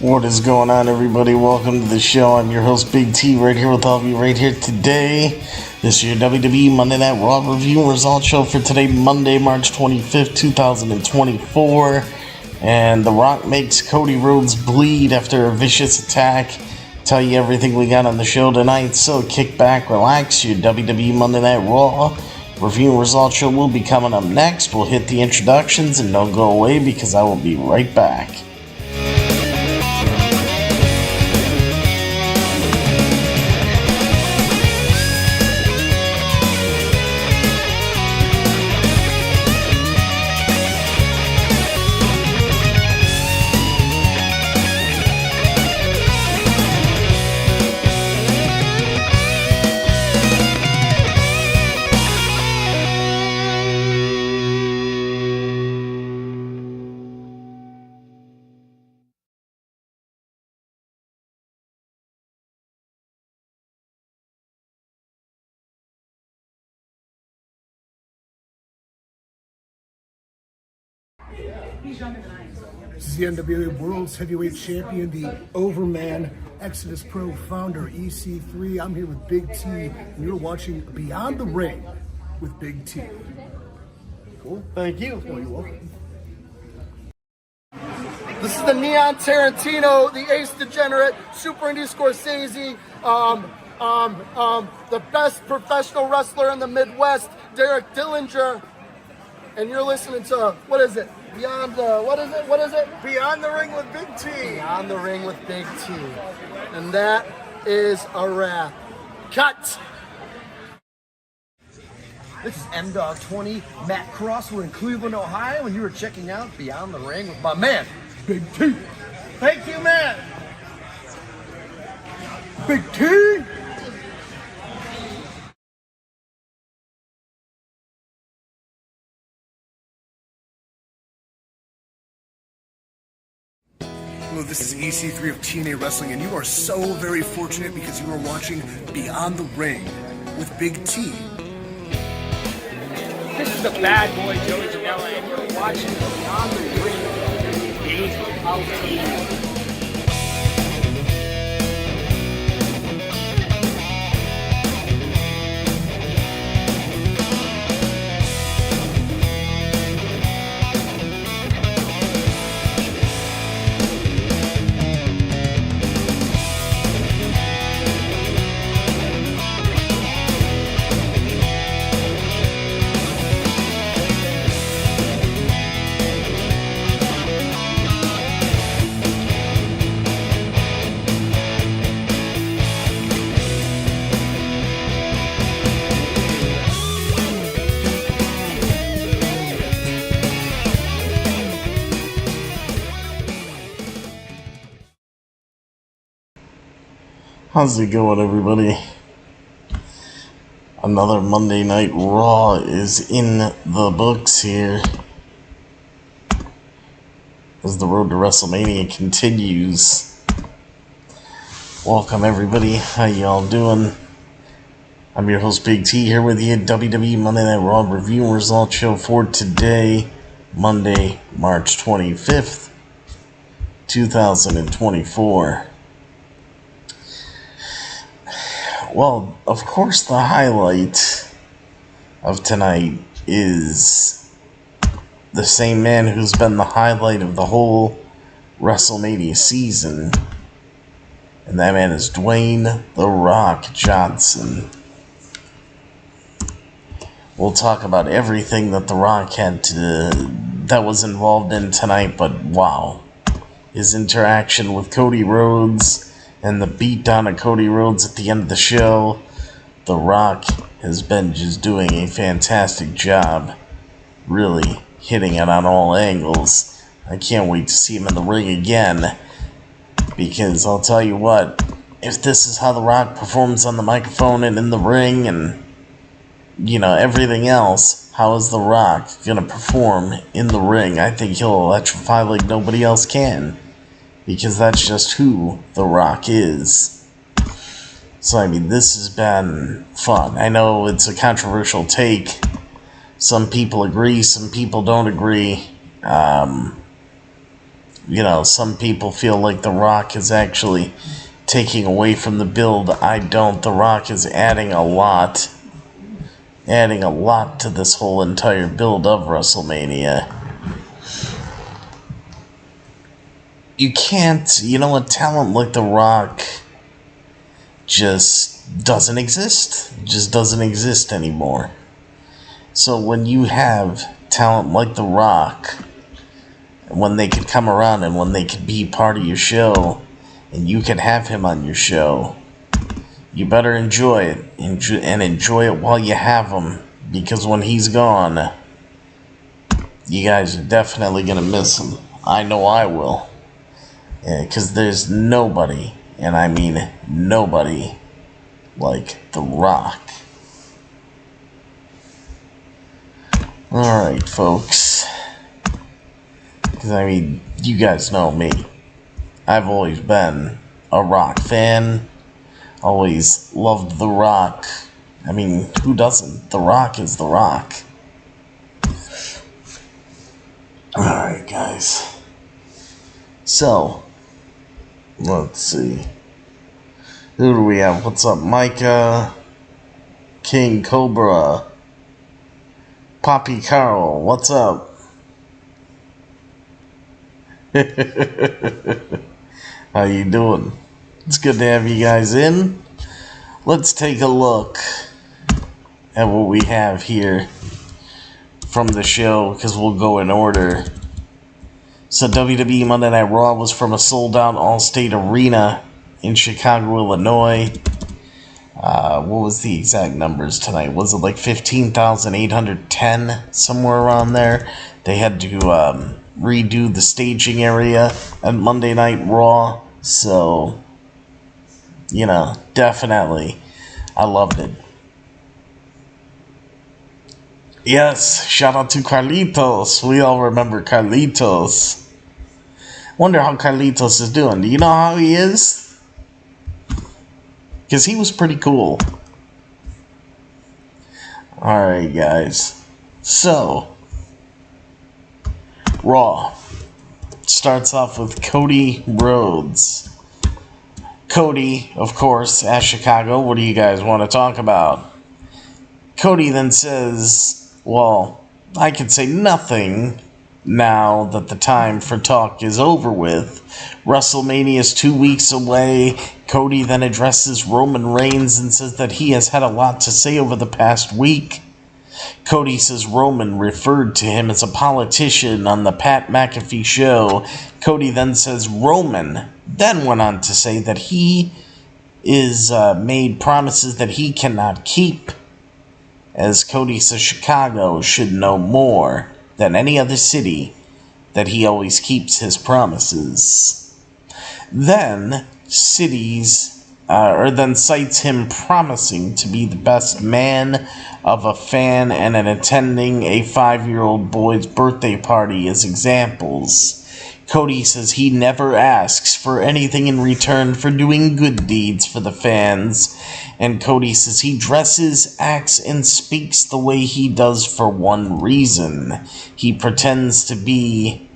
What is going on, everybody? Welcome to the show. I'm your host, Big T, right here with all of you right here today. This is your WWE Monday Night Raw review and results show for today, Monday, March 25th, 2024. And The Rock makes Cody Rhodes bleed after a vicious attack. Tell you everything we got on the show tonight, so kick back, relax. Your WWE Monday Night Raw review and results show will be coming up next. We'll hit the introductions and don't go away because I will be right back. This is the NWA World's Heavyweight Champion, the Overman, Exodus Pro founder, EC3. I'm here with Big T, and you're watching Beyond the Ring with Big T. Cool. Thank you. Oh, you're welcome. This is the Neon Tarantino, the Ace Degenerate, Super Indy Scorsese, the best professional wrestler in the Midwest, Derek Dillinger. And you're listening to, what is it? Beyond the, what is it? Beyond the Ring with Big T. Beyond the Ring with Big T. And that is a wrap. Cut! This is M-Dog20, Matt Cross. We're in Cleveland, Ohio, and you were checking out Beyond the Ring with my man, Big T. Thank you, man. Big T! Hello, this is EC3 of TNA Wrestling, and you are so very fortunate because you are watching Beyond the Ring with Big T. This is the bad boy Joey Janela, and you're watching Beyond the Ring with Big T. How's it going, everybody? Another Monday Night Raw is in the books here as the road to WrestleMania continues. Welcome, everybody. How y'all doing? I'm your host, Big T, here with you at WWE Monday Night Raw Review and Result Show for today, Monday, March 25th, 2024. Well, of course, the highlight of tonight is the same man who's been the highlight of the whole WrestleMania season, and that man is Dwayne "The Rock" Johnson. We'll talk about everything that The Rock had that was involved in tonight, but wow. His interaction with Cody Rhodes and the beatdown of Cody Rhodes at the end of the show. The Rock has been just doing a fantastic job, really hitting it on all angles. I can't wait to see him in the ring again, because I'll tell you what, if this is how The Rock performs on the microphone and in the ring and everything else, how is The Rock gonna perform in the ring? I think he'll electrify like nobody else can, because that's just who The Rock is. So, I mean, this has been fun. I know it's a controversial take. Some people agree, some people don't agree. Some people feel like The Rock is actually taking away from the build. I don't. The Rock is adding a lot to this whole entire build of WrestleMania. You can't, a talent like The Rock just doesn't exist. Just doesn't exist anymore. So when you have talent like The Rock, when they could come around and when they could be part of your show, and you could have him on your show, you better enjoy it, and enjoy it while you have him, because when he's gone, you guys are definitely going to miss him. I know I will. Because there's nobody, and I mean nobody, like The Rock. Alright, folks. Because, I mean, you guys know me. I've always been a Rock fan. Always loved The Rock. I mean, who doesn't? The Rock is The Rock. Alright, guys. So, let's see. Who do we have? What's up? Micah, King Cobra, Poppy Carl. What's up? How you doing? It's good to have you guys in. Let's take a look at what we have here from the show, because we'll go in order. So WWE Monday Night Raw was from a sold-out All-State Arena in Chicago, Illinois. What was the exact numbers tonight? Was it like 15,810? Somewhere around there. They had to redo the staging area at Monday Night Raw. So, definitely, I loved it. Yes, shout out to Carlitos. We all remember Carlitos. Wonder how Carlitos is doing. Do you know how he is? Because he was pretty cool. Alright, guys. So, Raw starts off with Cody Rhodes. Cody, of course, at Chicago. What do you guys want to talk about? Cody then says, well, I can say nothing now that the time for talk is over with. WrestleMania is 2 weeks away. Cody then addresses Roman Reigns and says that he has had a lot to say over the past week. Cody says Roman referred to him as a politician on the Pat McAfee show. Cody then says Roman then went on to say that he is made promises that he cannot keep. As Cody says, Chicago should know more than any other city that he always keeps his promises. Then cities or then cites him promising to be the best man of a fan and attending a 5-year-old boy's birthday party as examples. Cody says he never asks for anything in return for doing good deeds for the fans, and Cody says he dresses, acts, and speaks the way he does for one reason. He pretends to be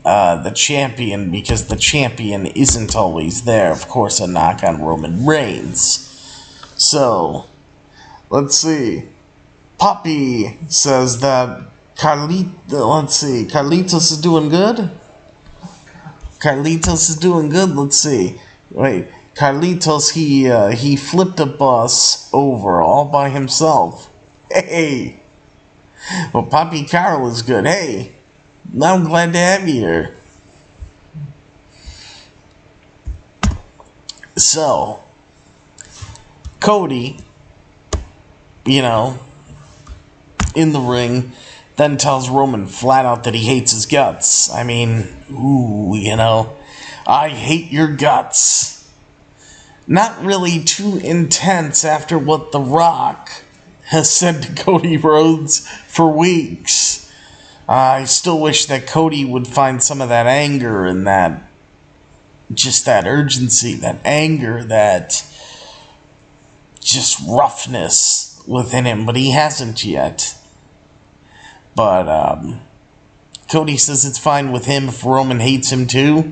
the champion because the champion isn't always there. Of course, a knock on Roman Reigns. So, let's see. Poppy says that Carlitos is doing good? Carlitos is doing good. Let's see. Wait, Carlitos, he flipped a bus over all by himself. Hey! Well, Poppy Carl is good. Hey! I'm glad to have you here. So, Cody, in the ring, then tells Roman flat out that he hates his guts. I mean, I hate your guts. Not really too intense after what The Rock has said to Cody Rhodes for weeks. I still wish that Cody would find some of that anger and that urgency, that anger, that just roughness within him, but he hasn't yet. But Cody says it's fine with him if Roman hates him too.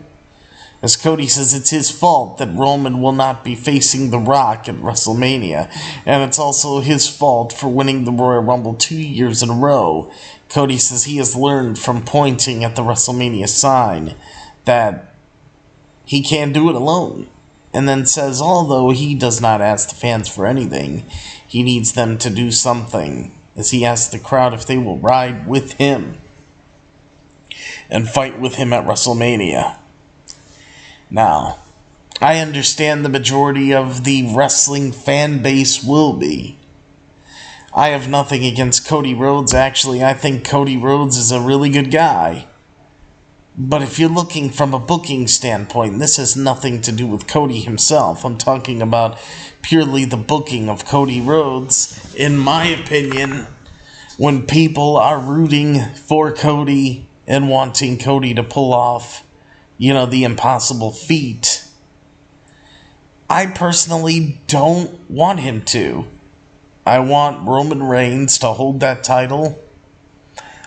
As Cody says, it's his fault that Roman will not be facing The Rock at WrestleMania, and it's also his fault for winning the Royal Rumble 2 years in a row. Cody says he has learned from pointing at the WrestleMania sign that he can't do it alone, and then says although he does not ask the fans for anything, he needs them to do something, as he asks the crowd if they will ride with him and fight with him at WrestleMania. Now, I understand the majority of the wrestling fan base will be. I have nothing against Cody Rhodes. Actually, I think Cody Rhodes is a really good guy. But if you're looking from a booking standpoint, this has nothing to do with Cody himself. I'm talking about purely the booking of Cody Rhodes. In my opinion, when people are rooting for Cody and wanting Cody to pull off the impossible feat, I personally don't want him to. I want Roman Reigns to hold that title.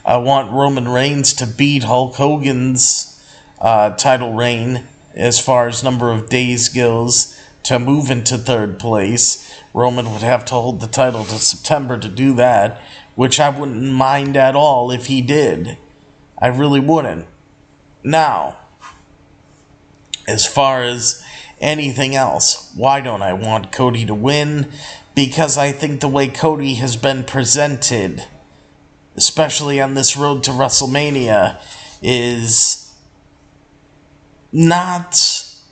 I want Roman Reigns to beat Hulk Hogan's title reign as far as number of days goes to move into third place. Roman would have to hold the title to September to do that, which I wouldn't mind at all if he did. I really wouldn't. Now, as far as anything else, why don't I want Cody to win? Because I think the way Cody has been presented, especially on this road to WrestleMania, is not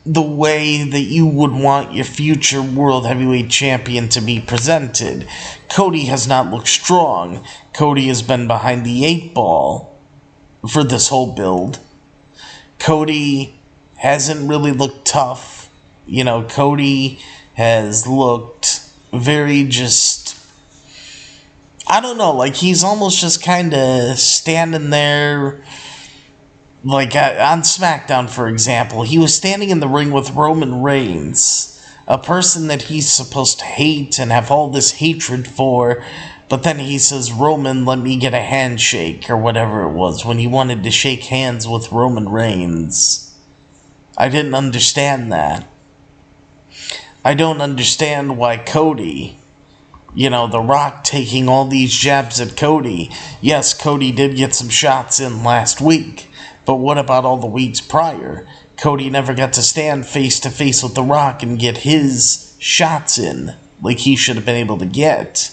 the way that you would want your future World Heavyweight Champion to be presented. Cody has not looked strong. Cody has been behind the 8 ball for this whole build. Cody hasn't really looked tough. Cody has looked very I don't know, like he's almost just kind of standing there. Like on SmackDown, for example, he was standing in the ring with Roman Reigns, a person that he's supposed to hate and have all this hatred for, but then he says, Roman, let me get a handshake, or whatever it was, when he wanted to shake hands with Roman Reigns. I didn't understand that. I don't understand why Cody, The Rock taking all these jabs at Cody. Yes, Cody did get some shots in last week, but what about all the weeks prior? Cody never got to stand face to face with The Rock and get his shots in like he should have been able to get.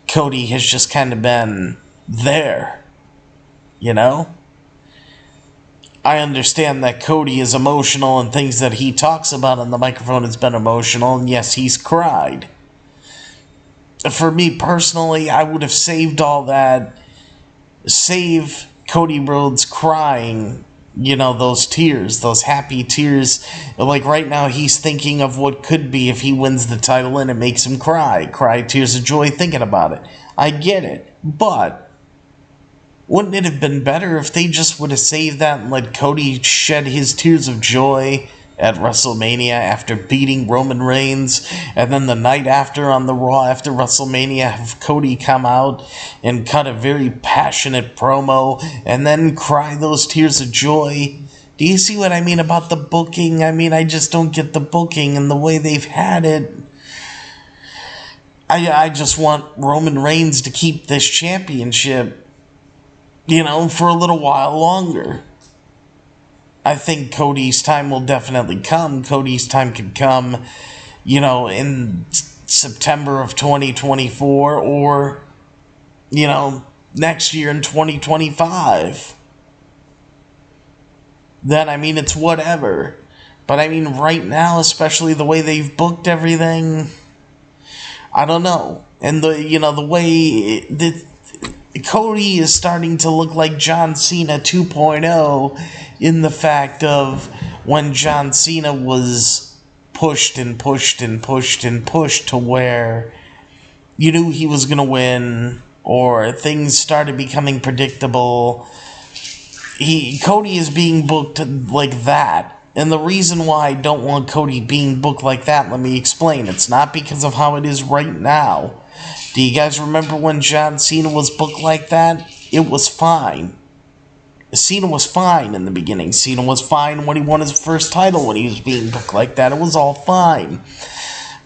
Cody has just kind of been there, I understand that Cody is emotional and things that he talks about on the microphone has been emotional, and yes, he's cried. For me personally, I would have saved all that. Save Cody Rhodes crying you know, those tears, those happy tears. Like right now, he's thinking of what could be if he wins the title, and it makes him cry tears of joy thinking about it. I get it, but wouldn't it have been better if they just would have saved that and let Cody shed his tears of joy at WrestleMania after beating Roman Reigns, and then the night after on the Raw after WrestleMania have Cody come out and cut a very passionate promo and then cry those tears of joy? Do you see what I mean about the booking? I mean, I just don't get the booking and the way they've had it. I just want Roman Reigns to keep this championship, you know, for a little while longer. I think Cody's time will definitely come. Cody's time could come, you know, in September of 2024 or, you know, next year in 2025. Then, I mean, it's whatever. But, I mean, right now, especially the way they've booked everything, I don't know. And, the way Cody is starting to look like John Cena 2.0 in the fact of when John Cena was pushed and pushed and pushed and pushed to where you knew he was going to win, or things started becoming predictable. Cody is being booked like that. And the reason why I don't want Cody being booked like that, let me explain. It's not because of how it is right now. Do you guys remember when John Cena was booked like that? It was fine. Cena was fine in the beginning. Cena was fine when he won his first title, when he was being booked like that. It was all fine.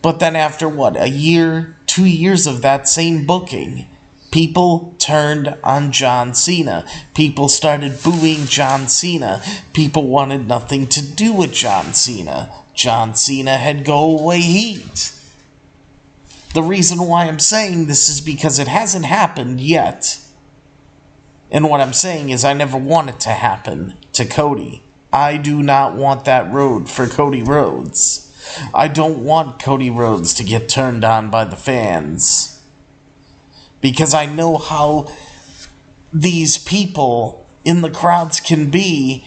But then after, a year, 2 years of that same booking, people turned on John Cena. People started booing John Cena. People wanted nothing to do with John Cena. John Cena had go-away heat. The reason why I'm saying this is because it hasn't happened yet. And what I'm saying is I never want it to happen to Cody. I do not want that road for Cody Rhodes. I don't want Cody Rhodes to get turned on by the fans. Because I know how these people in the crowds can be,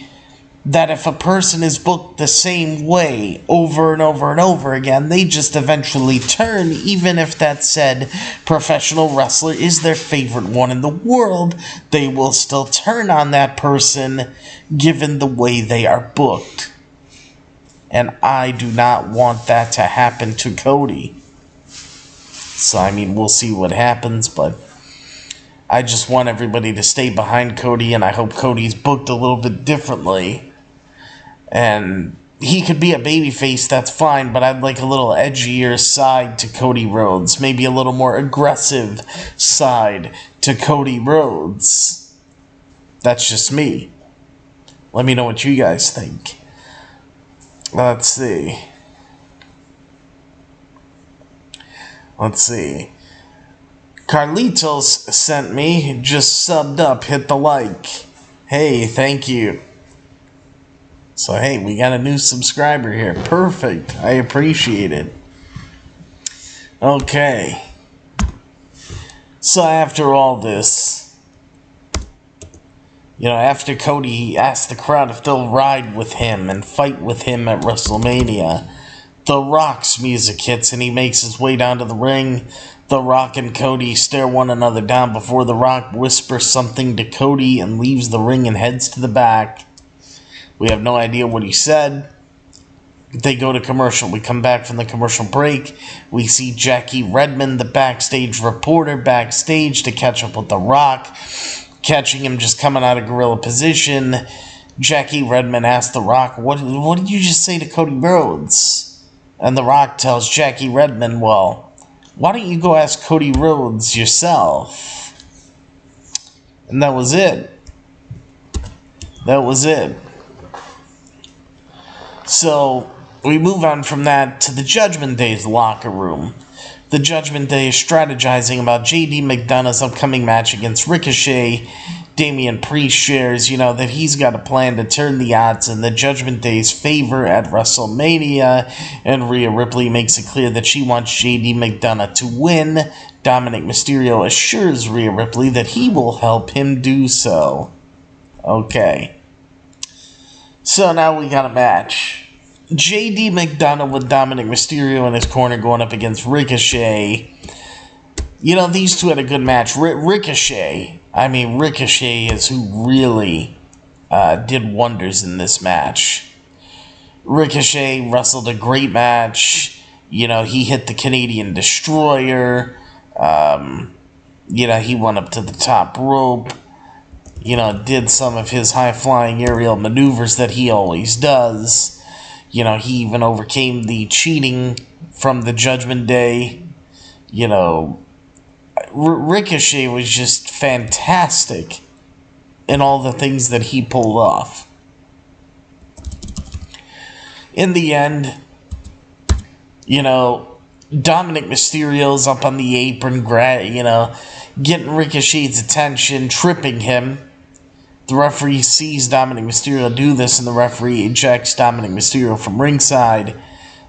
that if a person is booked the same way over and over and over again, they just eventually turn, even if that said professional wrestler is their favorite one in the world, they will still turn on that person given the way they are booked. And I do not want that to happen to Cody. So, I mean, we'll see what happens, but I just want everybody to stay behind Cody, and I hope Cody's booked a little bit differently. And he could be a babyface, that's fine, but I'd like a little edgier side to Cody Rhodes. Maybe a little more aggressive side to Cody Rhodes. That's just me. Let me know what you guys think. Let's see. Carlitos sent me, just subbed up, hit the like. Hey, thank you. So, hey, we got a new subscriber here. Perfect. I appreciate it. Okay. So, after all this, after Cody asked the crowd if they'll ride with him and fight with him at WrestleMania, The Rock's music hits and he makes his way down to the ring. The Rock and Cody stare one another down before The Rock whispers something to Cody and leaves the ring and heads to the back. We have no idea what he said. They go to commercial. We come back from the commercial break. We see Jackie Redmond, the backstage reporter, backstage to catch up with The Rock. Catching him just coming out of gorilla position. Jackie Redmond asks The Rock, what did you just say to Cody Rhodes? And The Rock tells Jackie Redmond, well, why don't you go ask Cody Rhodes yourself? And that was it. So, we move on from that to the Judgment Day's locker room. The Judgment Day is strategizing about JD McDonough's upcoming match against Ricochet. Damian Priest shares, that he's got a plan to turn the odds in the Judgment Day's favor at WrestleMania, and Rhea Ripley makes it clear that she wants JD McDonough to win. Dominic Mysterio assures Rhea Ripley that he will help him do so. Okay. So now we got a match. JD McDonough with Dominic Mysterio in his corner going up against Ricochet. You know, these two had a good match. Ricochet is who really did wonders in this match. Ricochet wrestled a great match. You know, he hit the Canadian Destroyer. You know, he went up to the top rope. You know, did some of his high-flying aerial maneuvers that he always does. You know, he even overcame the cheating from the Judgment Day. You know, Ricochet was just fantastic in all the things that he pulled off. In the end, you know, Dominic Mysterio's up on the apron, you know, getting Ricochet's attention, tripping him. The referee sees Dominic Mysterio do this, and the referee ejects Dominic Mysterio from ringside.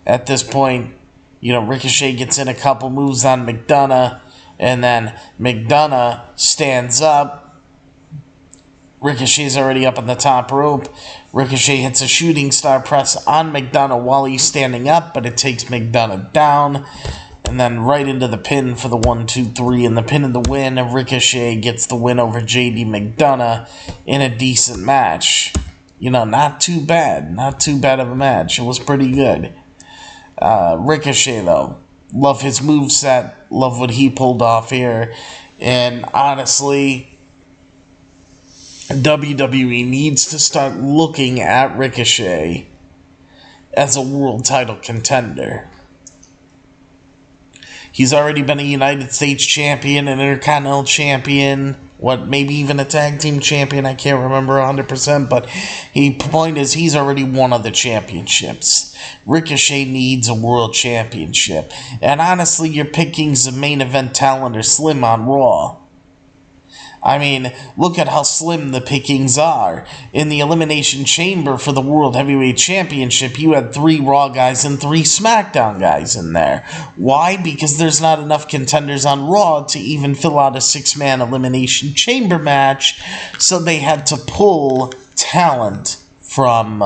At this point, you know, Ricochet gets in a couple moves on McDonough, and then McDonough stands up. Ricochet's already up on the top rope. Ricochet hits a shooting star press on McDonough while he's standing up, but it takes McDonough down. And then right into the pin for the 1, 2, 3, and the pin and the win. And Ricochet gets the win over JD McDonough in a decent match. You know, not too bad. Not too bad of a match. It was pretty good. Ricochet, though. Love his moveset. Love what he pulled off here. And honestly, WWE needs to start looking at Ricochet as a world title contender. He's already been a United States champion, an Intercontinental champion, maybe even a tag team champion. I can't remember 100%, but the point is he's already won of the championships. Ricochet needs a world championship. And honestly, your pickings of main event talent are slim on Raw. I mean, look at how slim the pickings are. In the Elimination Chamber for the World Heavyweight Championship, you had 3 Raw guys and 3 SmackDown guys in there. Why? Because there's not enough contenders on Raw to even fill out a 6-man Elimination Chamber match, so they had to pull talent from,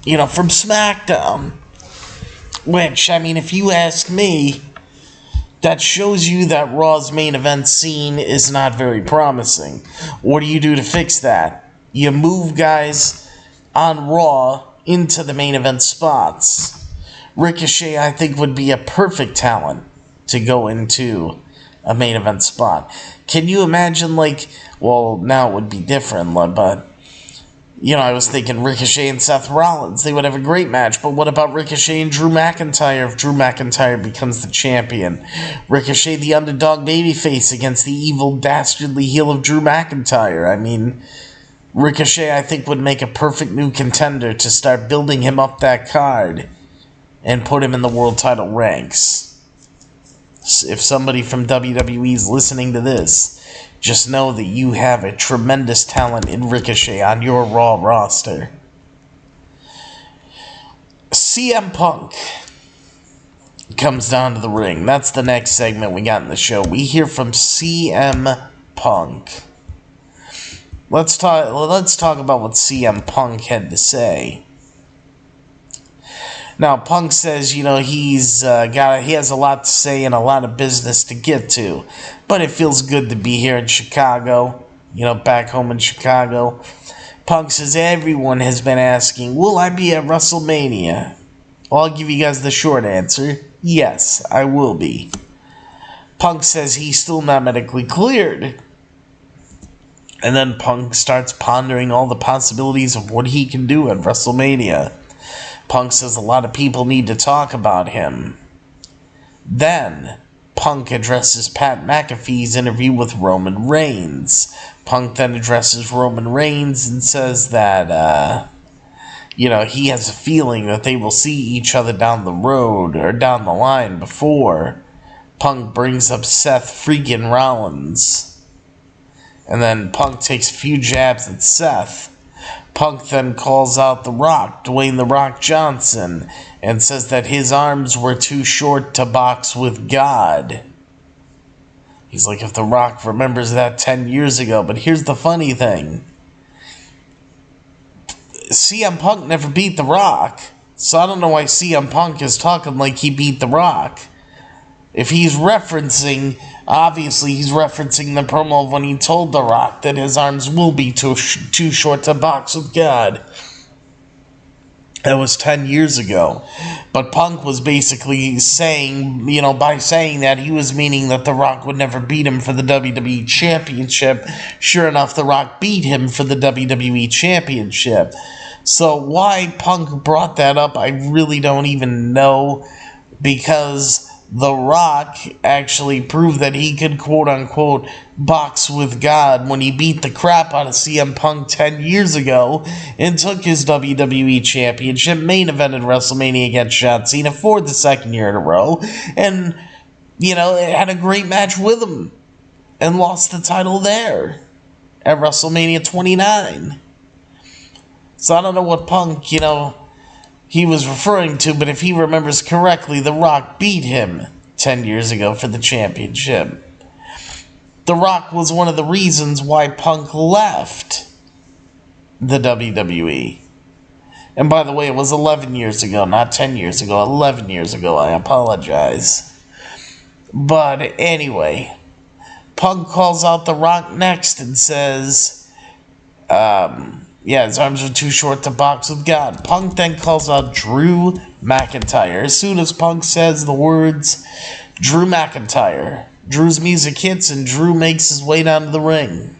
you know, from SmackDown. Which, I mean, if you ask me, that shows you that Raw's main event scene is not very promising. What do you do to fix that? You move guys on Raw into the main event spots. Ricochet, I think, would be a perfect talent to go into a main event spot. Can you imagine, like, well, now it would be different, but, you know, I was thinking Ricochet and Seth Rollins. They would have a great match. But what about Ricochet and Drew McIntyre if Drew McIntyre becomes the champion? Ricochet, the underdog babyface, against the evil, dastardly heel of Drew McIntyre. I mean, Ricochet, I think, would make a perfect new contender to start building him up that card and put him in the world title ranks. If somebody from WWE is listening to this, just know that you have a tremendous talent in Ricochet on your Raw roster. CM Punk comes down to the ring. That's the next segment we got in the show. We hear from CM Punk. Let's talk about what CM Punk had to say. Now, Punk says, you know, he has a lot to say and a lot of business to get to. But it feels good to be here in Chicago, you know, back home in Chicago. Punk says, everyone has been asking, will I be at WrestleMania? Well, I'll give you guys the short answer. Yes, I will be. Punk says he's still not medically cleared. And then Punk starts pondering all the possibilities of what he can do at WrestleMania. Punk says a lot of people need to talk about him. Then, Punk addresses Pat McAfee's interview with Roman Reigns. Punk then addresses Roman Reigns and says that, you know, he has a feeling that they will see each other down the road or down the line before. Punk brings up Seth freaking Rollins. And then Punk takes a few jabs at Seth. Punk then calls out The Rock, Dwayne The Rock Johnson, and says that his arms were too short to box with God. He's like, if The Rock remembers that 10 years ago. But here's the funny thing. CM Punk never beat The Rock. So I don't know why CM Punk is talking like he beat The Rock. If he's referencing, obviously he's referencing the promo of when he told The Rock that his arms will be too short to box with God. That was 10 years ago. But Punk was basically saying, by saying that, he was meaning that The Rock would never beat him for the WWE Championship. Sure enough, The Rock beat him for the WWE Championship. So why Punk brought that up, I really don't even know. Because The Rock actually proved that he could, quote-unquote, box with God when he beat the crap out of CM Punk 10 years ago and took his WWE Championship, main event in WrestleMania against John Cena for the second year in a row, and, it had a great match with him and lost the title there at WrestleMania 29. So I don't know what Punk, he was referring to, but if he remembers correctly, The Rock beat him 10 years ago for the championship. The Rock was one of the reasons why Punk left the WWE. And by the way, it was 11 years ago, not 10 years ago, 11 years ago. I apologize. But anyway, Punk calls out The Rock next and says, his arms are too short to box with God. Punk then calls out Drew McIntyre. As soon as Punk says the words Drew McIntyre, Drew's music hits and Drew makes his way down to the ring.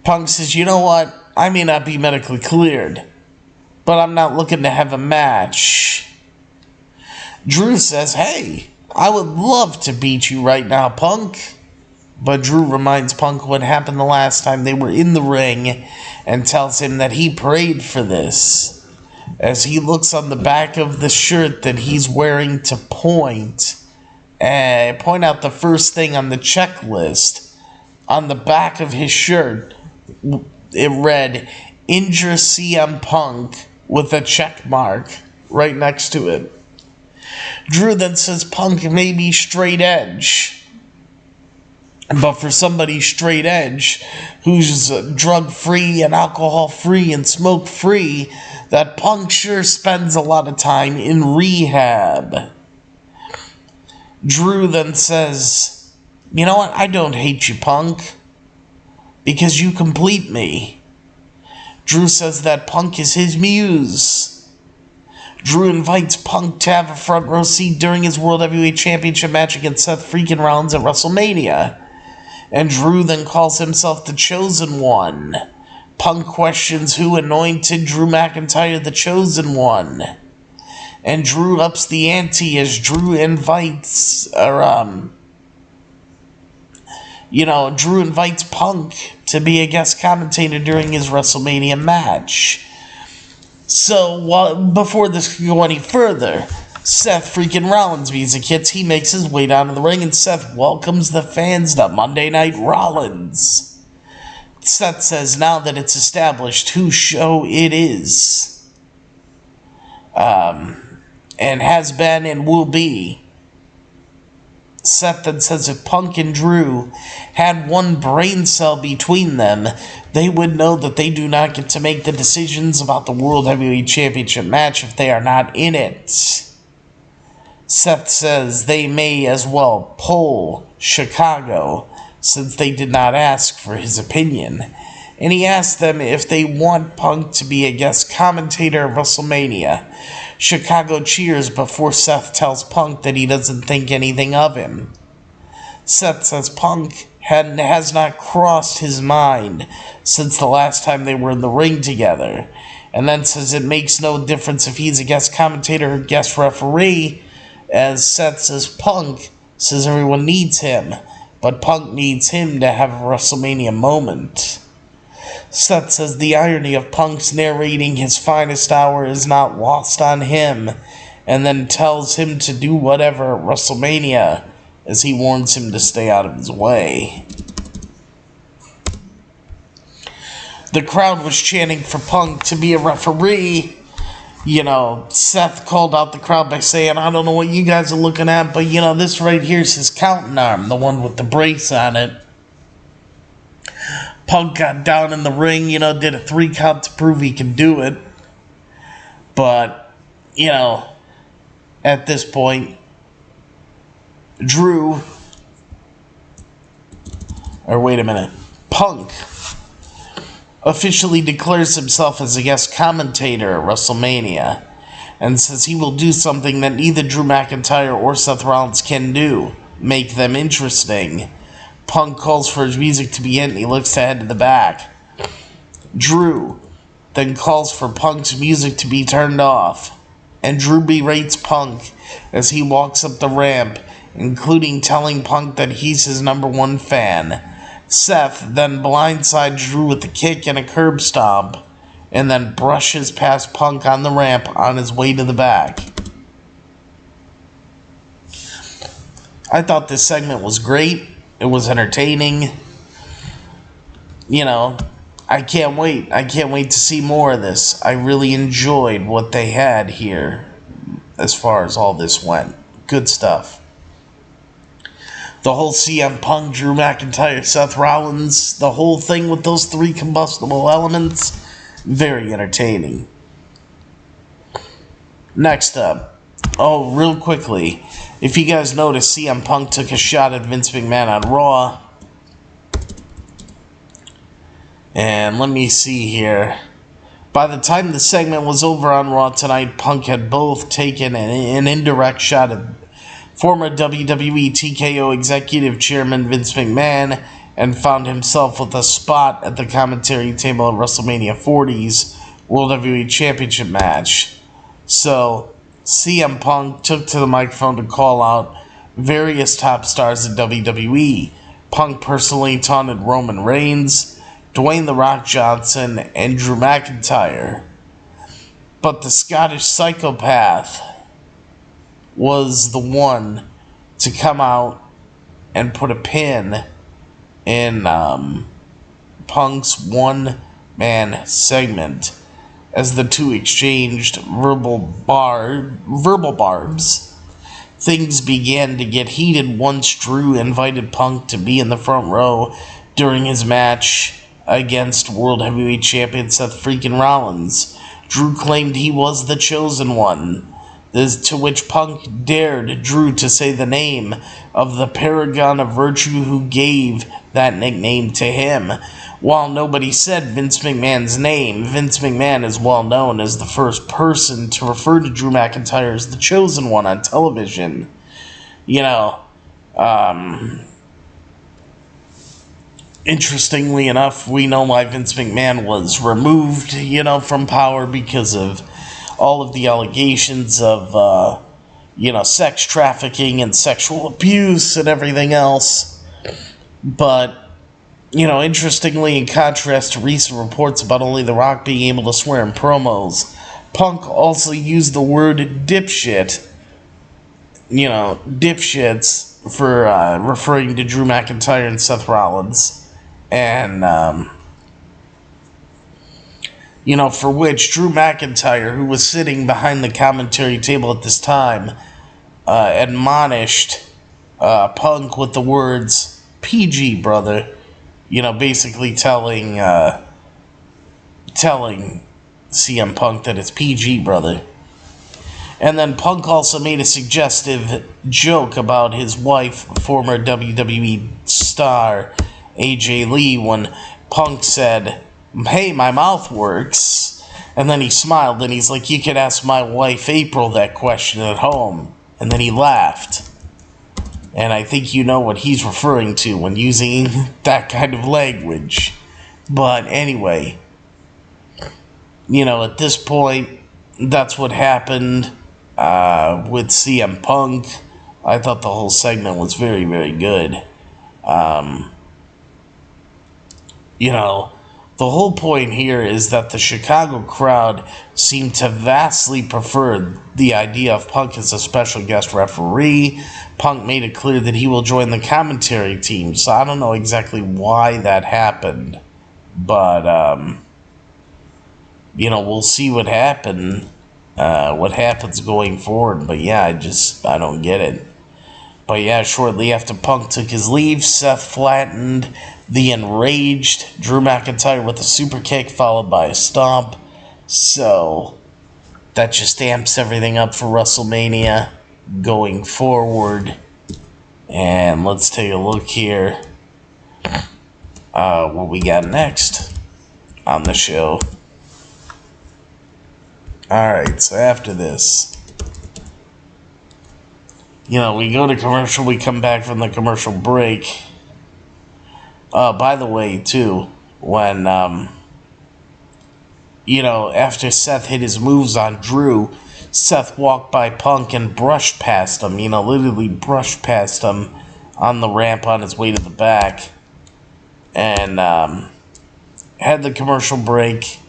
Punk says, you know what? I may not be medically cleared, but I'm not looking to have a match. Drew says, hey, I would love to beat you right now, Punk. But Drew reminds Punk what happened the last time they were in the ring and tells him that he prayed for this. As he looks on the back of the shirt that he's wearing to point out the first thing on the checklist. On the back of his shirt, it read, injure CM Punk with a check mark right next to it. Drew then says Punk may be straight edge. But for somebody straight edge, who's drug-free and alcohol-free and smoke-free, that Punk sure spends a lot of time in rehab. Drew then says, you know what, I don't hate you, Punk, because you complete me. Drew says that Punk is his muse. Drew invites Punk to have a front row seat during his World Heavyweight Championship match against Seth freaking Rollins at WrestleMania. And Drew then calls himself the Chosen One. Punk questions who anointed Drew McIntyre the Chosen One. And Drew ups the ante as Drew invites, Drew invites Punk to be a guest commentator during his WrestleMania match. So, before this can go any further, Seth freaking Rollins music hits. He makes his way down to the ring, and Seth welcomes the fans to Monday Night Rollins. Seth says now that it's established whose show it is, and has been and will be. Seth then says if Punk and Drew had one brain cell between them, they would know that they do not get to make the decisions about the World Heavyweight Championship match if they are not in it. Seth says they may as well pull Chicago since they did not ask for his opinion. And he asked them if they want Punk to be a guest commentator of WrestleMania. Chicago cheers before Seth tells Punk that he doesn't think anything of him. Seth says Punk has not crossed his mind since the last time they were in the ring together. And then says it makes no difference if he's a guest commentator or guest referee. As Seth says Punk says everyone needs him, but Punk needs him to have a WrestleMania moment. Seth says the irony of Punk's narrating his finest hour is not lost on him, and then tells him to do whatever at WrestleMania, as he warns him to stay out of his way. The crowd was chanting for Punk to be a referee, Seth called out the crowd by saying, I don't know what you guys are looking at, but, this right here is his counting arm, the one with the brace on it. Punk got down in the ring, did a 3 count to prove he can do it. But, at this point, Punk officially declares himself as a guest commentator at WrestleMania and says he will do something that neither Drew McIntyre or Seth Rollins can do, make them interesting. Punk calls for his music to be in and he looks to head to the back. Drew then calls for Punk's music to be turned off, and Drew berates Punk as he walks up the ramp, including telling Punk that he's his #1 fan. Seth then blindsides Drew with a kick and a curb stomp, and then brushes past Punk on the ramp on his way to the back. I thought this segment was great. It was entertaining. I can't wait. I can't wait to see more of this. I really enjoyed what they had here as far as all this went. Good stuff. The whole CM Punk, Drew McIntyre, Seth Rollins, the whole thing with those 3 combustible elements, very entertaining. Next up, real quickly, if you guys noticed, CM Punk took a shot at Vince McMahon on Raw. And let me see here. By the time the segment was over on Raw tonight, Punk had both taken an indirect shot at former WWE TKO Executive Chairman Vince McMahon and found himself with a spot at the commentary table at WrestleMania 40's World Heavyweight Championship match. So, CM Punk took to the microphone to call out various top stars in WWE. Punk personally taunted Roman Reigns, Dwayne "The Rock" Johnson, and Drew McIntyre. But the Scottish psychopath was the one to come out and put a pin in Punk's one-man segment as the two exchanged verbal barbs. Things began to get heated once Drew invited Punk to be in the front row during his match against World Heavyweight Champion Seth freaking Rollins. Drew claimed he was the chosen one, to which Punk dared Drew to say the name of the paragon of virtue who gave that nickname to him. While nobody said Vince McMahon's name, Vince McMahon is well known as the first person to refer to Drew McIntyre as the chosen one on television. Interestingly enough, we know why Vince McMahon was removed, from power because of all of the allegations of, sex trafficking and sexual abuse and everything else. But, interestingly, in contrast to recent reports about only The Rock being able to swear in promos, Punk also used the word dipshit, dipshits, for referring to Drew McIntyre and Seth Rollins. And, for which Drew McIntyre, who was sitting behind the commentary table at this time, admonished Punk with the words, PG, brother. Basically telling CM Punk that it's PG, brother. And then Punk also made a suggestive joke about his wife, former WWE star AJ Lee, when Punk said, "Hey, my mouth works." And then he smiled and he's like, "You could ask my wife April that question at home." And then he laughed. And I think you know what he's referring to when using that kind of language. But anyway, at this point, that's what happened with CM Punk. I thought the whole segment was very, very good. The whole point here is that the Chicago crowd seemed to vastly prefer the idea of Punk as a special guest referee. Punk made it clear that he will join the commentary team, so I don't know exactly why that happened. But, we'll see what happens what happens going forward. But yeah, I don't get it. But yeah, shortly after Punk took his leave, Seth flattened the enraged Drew McIntyre with a super kick followed by a stomp. So that just amps everything up for WrestleMania going forward. And let's take a look here. What we got next on the show. Alright, so after this, we go to commercial, we come back from the commercial break. By the way, too, when, after Seth hit his moves on Drew, Seth walked by Punk and brushed past him, literally brushed past him on the ramp on his way to the back. And, had the commercial break.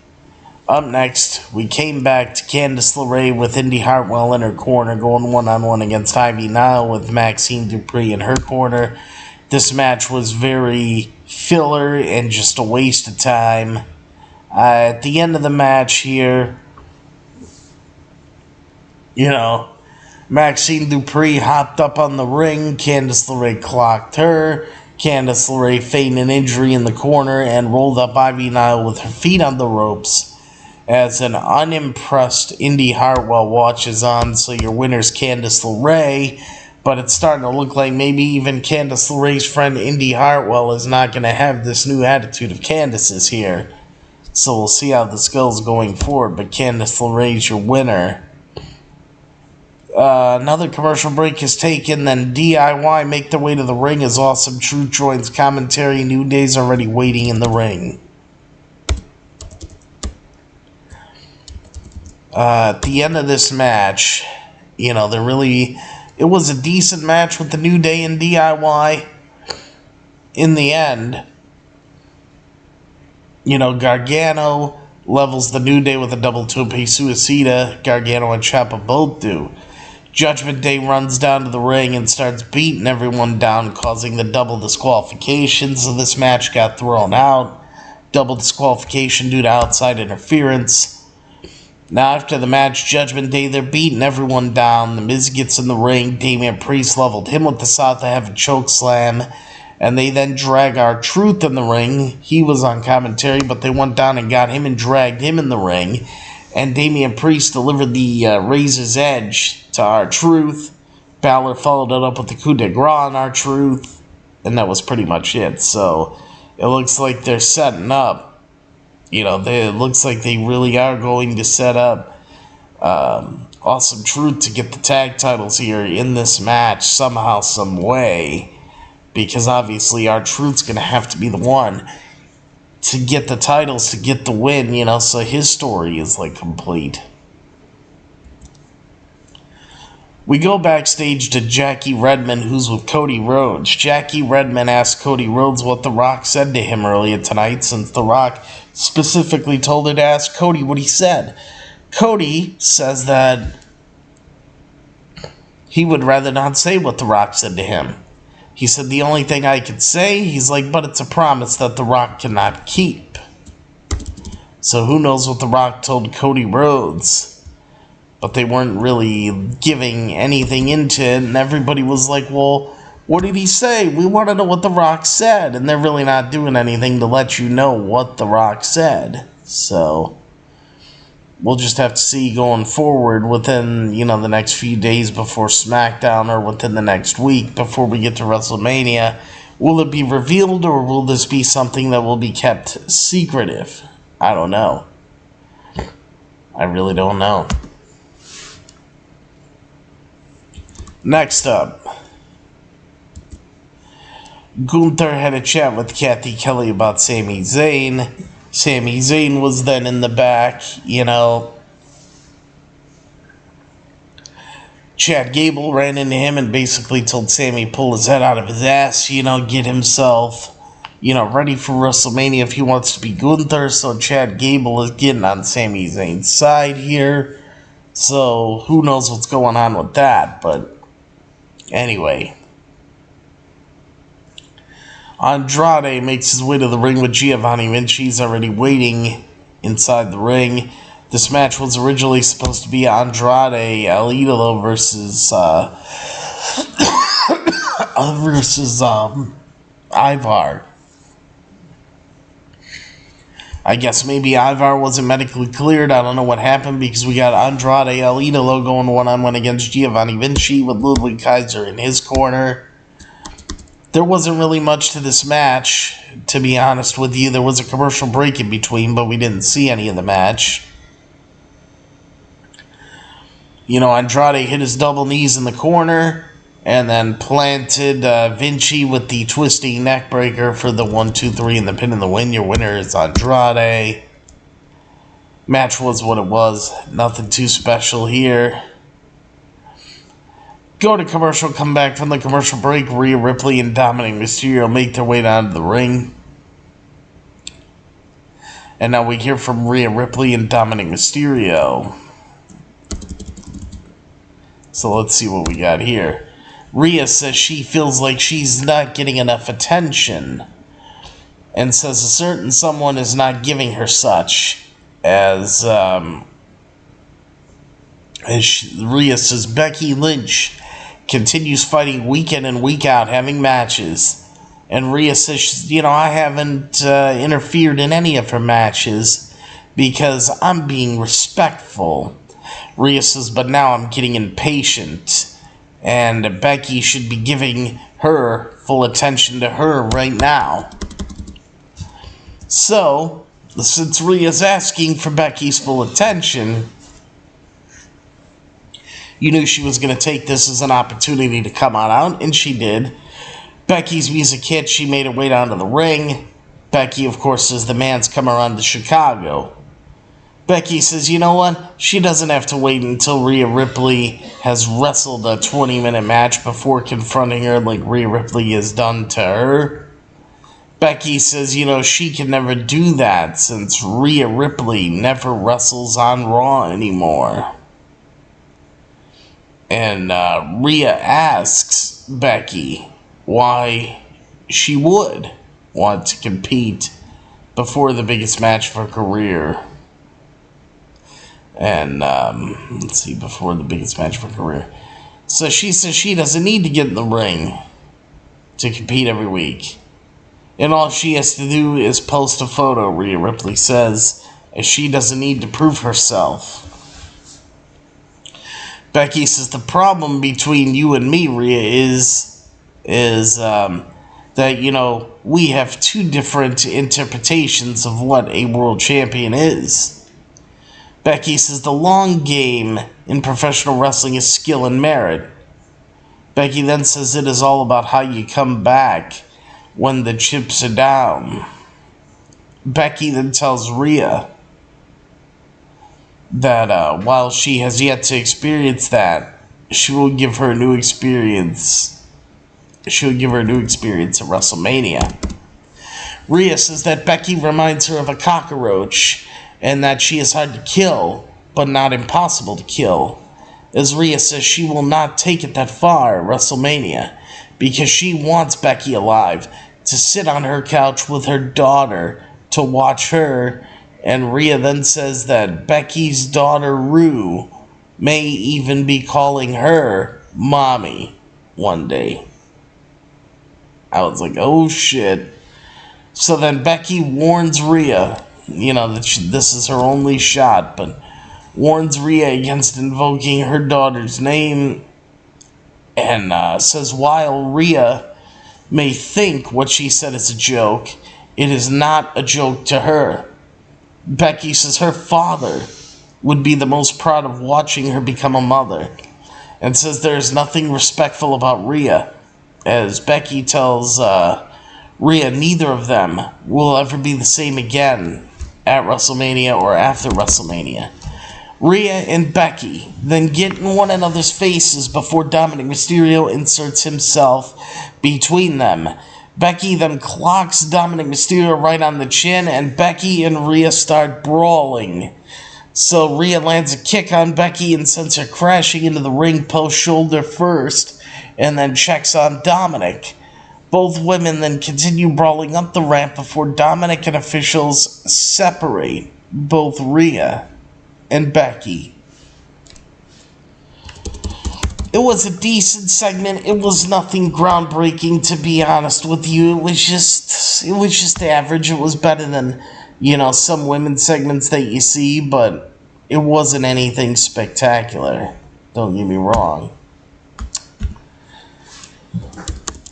Up next, we came back to Candice LeRae with Indy Hartwell in her corner, going one-on-one against Ivy Nile with Maxine Dupree in her corner. This match was very filler and just a waste of time. At the end of the match here, Maxine Dupree hopped up on the ring. Candice LeRae clocked her. Candice LeRae feigned an injury in the corner and rolled up Ivy Nile with her feet on the ropes. As an unimpressed Indy Hartwell watches on, so your winner's Candice LeRae, but it's starting to look like maybe even Candice LeRae's friend Indy Hartwell is not going to have this new attitude of Candice's here. So we'll see how this goes going forward, but Candice LeRae's your winner. Another commercial break is taken, then DIY make their way to the ring as Awesome Truth joins commentary. New Day's already waiting in the ring. At the end of this match, it was a decent match with the New Day and DIY. In the end, Gargano levels the New Day with a double tope suicida. Gargano and Ciampa both do. Judgment Day runs down to the ring and starts beating everyone down, causing the double disqualification. So this match got thrown out. Double disqualification due to outside interference. Now, after the match, Judgment Day, they're beating everyone down. The Miz gets in the ring. Damian Priest leveled him with the South of Heaven choke slam. And they then drag R-Truth in the ring. He was on commentary, but they went down and got him and dragged him in the ring. And Damian Priest delivered the Razor's Edge to R-Truth. Balor followed it up with the coup de grace on R-Truth. And that was pretty much it. So, it looks like they're setting up. It looks like they really are going to set up Awesome Truth to get the tag titles here in this match somehow, some way. Because obviously R-Truth's going to have to be the one to get the titles, to get the win, so his story is complete. We go backstage to Jackie Redmond, who's with Cody Rhodes. Jackie Redmond asked Cody Rhodes what The Rock said to him earlier tonight, since The Rock specifically told her to ask Cody what he said. Cody says that he would rather not say what The Rock said to him. He said, the only thing I could say, he's like, but it's a promise that The Rock cannot keep. So who knows what The Rock told Cody Rhodes. But they weren't really giving anything into it, and everybody was like, well, what did he say? We want to know what The Rock said. And they're really not doing anything to let you know what The Rock said. So we'll just have to see going forward within, the next few days before SmackDown, or within the next week before we get to WrestleMania. Will it be revealed, or will this be something that will be kept secretive? I don't know. I really don't know. Next up, Gunther had a chat with Kathy Kelly about Sami Zayn. Sami Zayn was then in the back, Chad Gable ran into him and basically told Sami to pull his head out of his ass, get himself, ready for WrestleMania if he wants to be Gunther. So Chad Gable is getting on Sami Zayn's side here. So who knows what's going on with that, but anyway. Andrade makes his way to the ring with Giovanni Vinci. He's already waiting inside the ring. This match was originally supposed to be Andrade El Idolo versus Ivar. I guess maybe Ivar wasn't medically cleared. I don't know what happened, because we got Andrade El Idolo going one-on-one against Giovanni Vinci with Ludwig Kaiser in his corner. There wasn't really much to this match, to be honest with you. There was a commercial break in between, but we didn't see any of the match. You know, Andrade hit his double knees in the corner and then planted Vinci with the twisting neck breaker for the 1-2-3 and the pin and the win. Your winner is Andrade. Match was what it was. Nothing too special here. Go to commercial, come back from the commercial break. Rhea Ripley and Dominic Mysterio make their way down to the ring. And now we hear from Rhea Ripley and Dominic Mysterio. So let's see what we got here. Rhea says she feels like she's not getting enough attention, and says a certain someone is not giving her such, as Rhea says Becky Lynch continues fighting week in and week out, having matches, and Rhea says, you know, I haven't interfered in any of her matches because I'm being respectful. Rhea says, but now I'm getting impatient, and Becky should be giving her full attention to her right now. So, since Rhea's asking for Becky's full attention, you knew she was going to take this as an opportunity to come on out, and she did. Becky's music hit, she made her way down to the ring. Becky, of course, says the man's coming around to Chicago. Becky says, you know what? She doesn't have to wait until Rhea Ripley has wrestled a 20-minute match before confronting her like Rhea Ripley has done to her. Becky says, you know, she can never do that since Rhea Ripley never wrestles on Raw anymore. And Rhea asks Becky why she would want to compete before the biggest match of her career. And, let's see, before the biggest match of her career. So she says she doesn't need to get in the ring to compete every week. And all she has to do is post a photo, Rhea Ripley says, as she doesn't need to prove herself. Becky says the problem between you and me, Rhea, is that, you know, we have two different interpretations of what a world champion is. Becky says the long game in professional wrestling is skill and merit. Becky then says it is all about how you come back when the chips are down. Becky then tells Rhea that while she has yet to experience that, she will give her a new experience. She'll give her a new experience at WrestleMania. Rhea says that Becky reminds her of a cockroach, and that she is hard to kill, but not impossible to kill. As Rhea says she will not take it that far at WrestleMania, because she wants Becky alive, to sit on her couch with her daughter, to watch her, and Rhea then says that Becky's daughter Rue may even be calling her Mommy one day. I was like, oh shit. So then Becky warns Rhea, you know, that this is her only shot, but warns Rhea against invoking her daughter's name, and says while Rhea may think what she said is a joke, it is not a joke to her. Becky says her father would be the most proud of watching her become a mother, and says there is nothing respectful about Rhea, as Becky tells Rhea neither of them will ever be the same again at WrestleMania or after WrestleMania. Rhea and Becky then get in one another's faces before Dominic Mysterio inserts himself between them. Becky then clocks Dominic Mysterio right on the chin, and Becky and Rhea start brawling. So Rhea lands a kick on Becky and sends her crashing into the ring post shoulder first, and then checks on Dominic. Both women then continue brawling up the ramp before Dominic and officials separate both Rhea and Becky. It was a decent segment. It was nothing groundbreaking, to be honest with you. It was just average. It was better than, some women's segments that you see, but it wasn't anything spectacular. Don't get me wrong.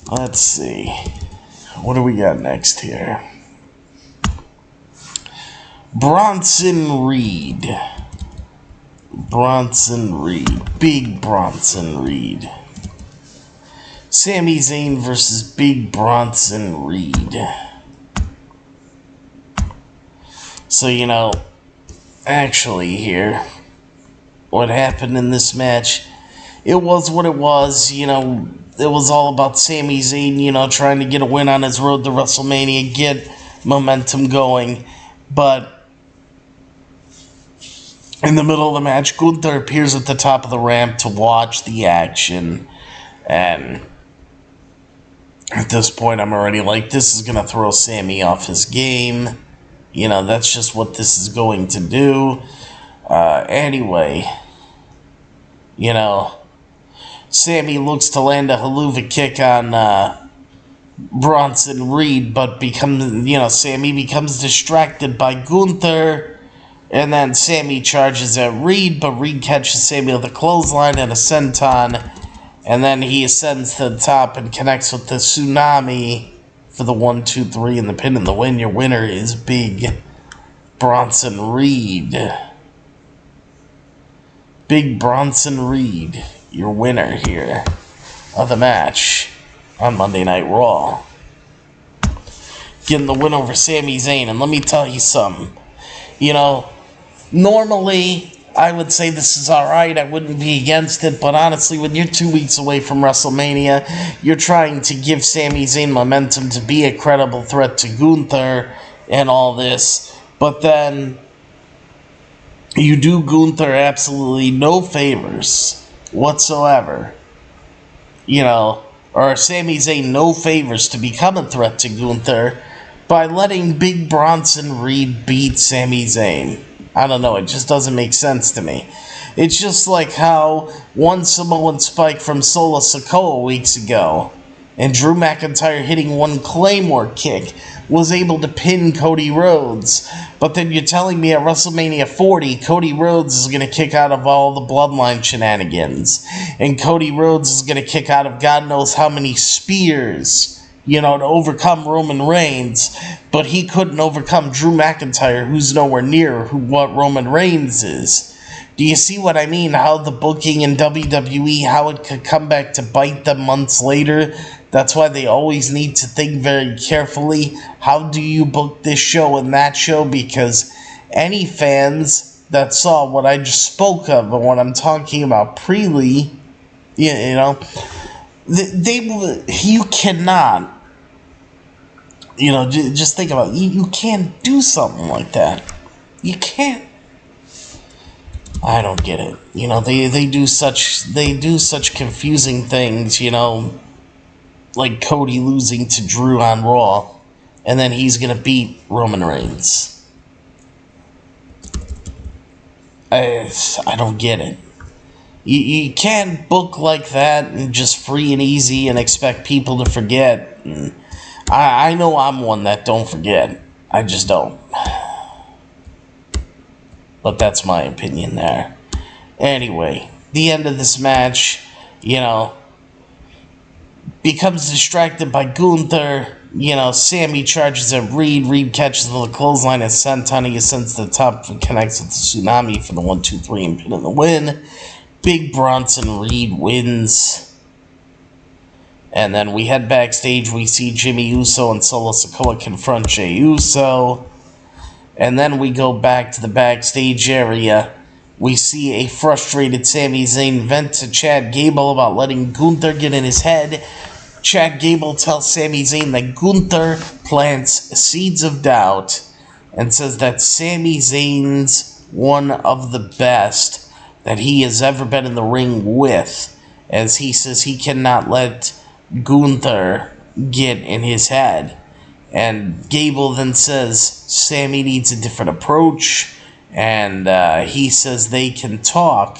Let's see. What do we got next here? Bronson Reed. Big Bronson Reed. Sami Zayn versus Big Bronson Reed. So, actually here, what happened in this match, it was what it was. It was all about Sami Zayn, trying to get a win on his road to WrestleMania, get momentum going. But in the middle of the match, Gunther appears at the top of the ramp to watch the action. And at this point, I'm already like, this is going to throw Sami off his game. That's just what this is going to do. Anyway, Sami looks to land a haluva kick on Bronson Reed, but Sami becomes distracted by Gunther. And then Sami charges at Reed, but Reed catches Sami with a clothesline and a senton. And then he ascends to the top and connects with the tsunami for the 1, 2, 3 and the pin and the win. Your winner is Big Bronson Reed. Big Bronson Reed, your winner here of the match on Monday Night Raw. Getting the win over Sami Zayn. And let me tell you something. Normally, I would say this is alright, I wouldn't be against it, but honestly, when you're 2 weeks away from WrestleMania, you're trying to give Sami Zayn momentum to be a credible threat to Gunther and all this, but then you do Gunther absolutely no favors whatsoever, or Sami Zayn no favors to become a threat to Gunther by letting Big Bronson Reed beat Sami Zayn. I don't know, it just doesn't make sense to me. It's just like how one Samoan Spike from Solo Sikoa weeks ago and Drew McIntyre hitting one Claymore kick was able to pin Cody Rhodes. But then you're telling me at WrestleMania 40, Cody Rhodes is going to kick out of all the bloodline shenanigans. And Cody Rhodes is going to kick out of God knows how many spears, to overcome Roman Reigns, but he couldn't overcome Drew McIntyre, who's nowhere near what Roman Reigns is. Do you see what I mean? How the booking in WWE, how it could come back to bite them months later? That's why they always need to think very carefully. How do you book this show and that show? Because any fans that saw what I just spoke of and what I'm talking about previously, you cannot. Just think about it. You can't do something like that. You can't. I don't get it. They do such confusing things, like Cody losing to Drew on Raw, and then he's going to beat Roman Reigns. I don't get it. You can't book like that and just free and easy and expect people to forget. And I know I'm one that don't forget. I just don't. But that's my opinion there. Anyway, the end of this match, becomes distracted by Gunther. Sami charges at Reed. Reed catches the clothesline and senton. He ascends to the top and connects with the tsunami for the 1, 2, 3 and pin in the win. Big Bronson Reed wins. And then we head backstage. We see Jimmy Uso and Solo Sikoa confront Jey Uso. And then we go back to the backstage area. We see a frustrated Sami Zayn vent to Chad Gable about letting Gunther get in his head. Chad Gable tells Sami Zayn that Gunther plants seeds of doubt and says that Sami Zayn's one of the best that he has ever been in the ring with, as he says he cannot let Gunther get in his head. And Gable then says Sami needs a different approach, And he says they can talk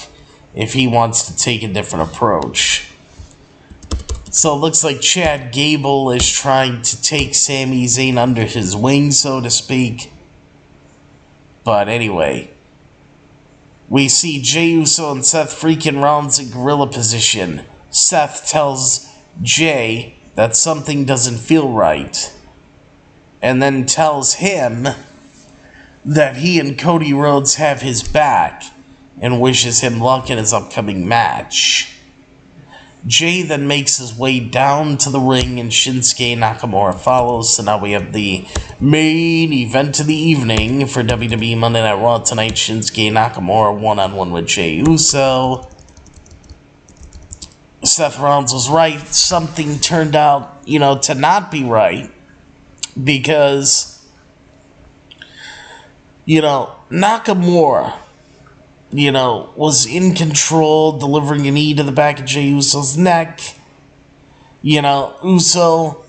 if he wants to take a different approach. So it looks like Chad Gable is trying to take Sami Zayn under his wing, so to speak. But anyway, we see Jey Uso and Seth freaking Rollins in gorilla position. Seth tells Jey that something doesn't feel right, and then tells him that he and Cody Rhodes have his back and wishes him luck in his upcoming match. Jey then makes his way down to the ring and Shinsuke Nakamura follows. So now we have the main event of the evening for WWE Monday Night Raw tonight. Shinsuke Nakamura one-on-one with Jey Uso. Seth Rollins was right. Something turned out, to not be right. Because, Nakamura, was in control, delivering a knee to the back of Jey Uso's neck. Uso,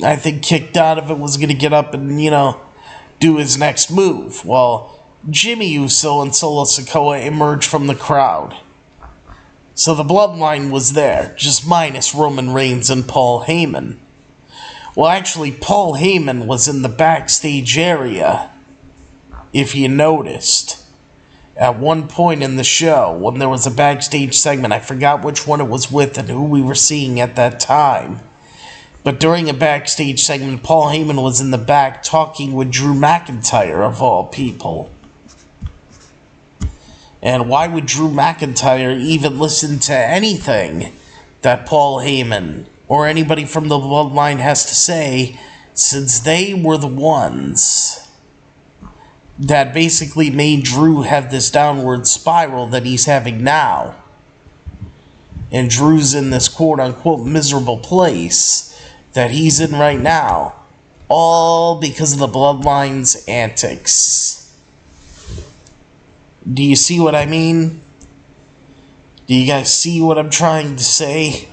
I think, kicked out of it, was going to get up and, do his next move. Well, Jimmy Uso and Solo Sikoa emerged from the crowd. So the bloodline was there, just minus Roman Reigns and Paul Heyman. Well, actually, Paul Heyman was in the backstage area, if you noticed. At one point in the show, when there was a backstage segment, I forgot which one it was with and who we were seeing at that time. But during a backstage segment, Paul Heyman was in the back talking with Drew McIntyre, of all people. And why would Drew McIntyre even listen to anything that Paul Heyman or anybody from the bloodline has to say, since they were the ones that basically made Drew have this downward spiral that he's having now? And Drew's in this quote-unquote miserable place that he's in right now, all because of the bloodline's antics. Do you see what I mean? Do you guys see what I'm trying to say?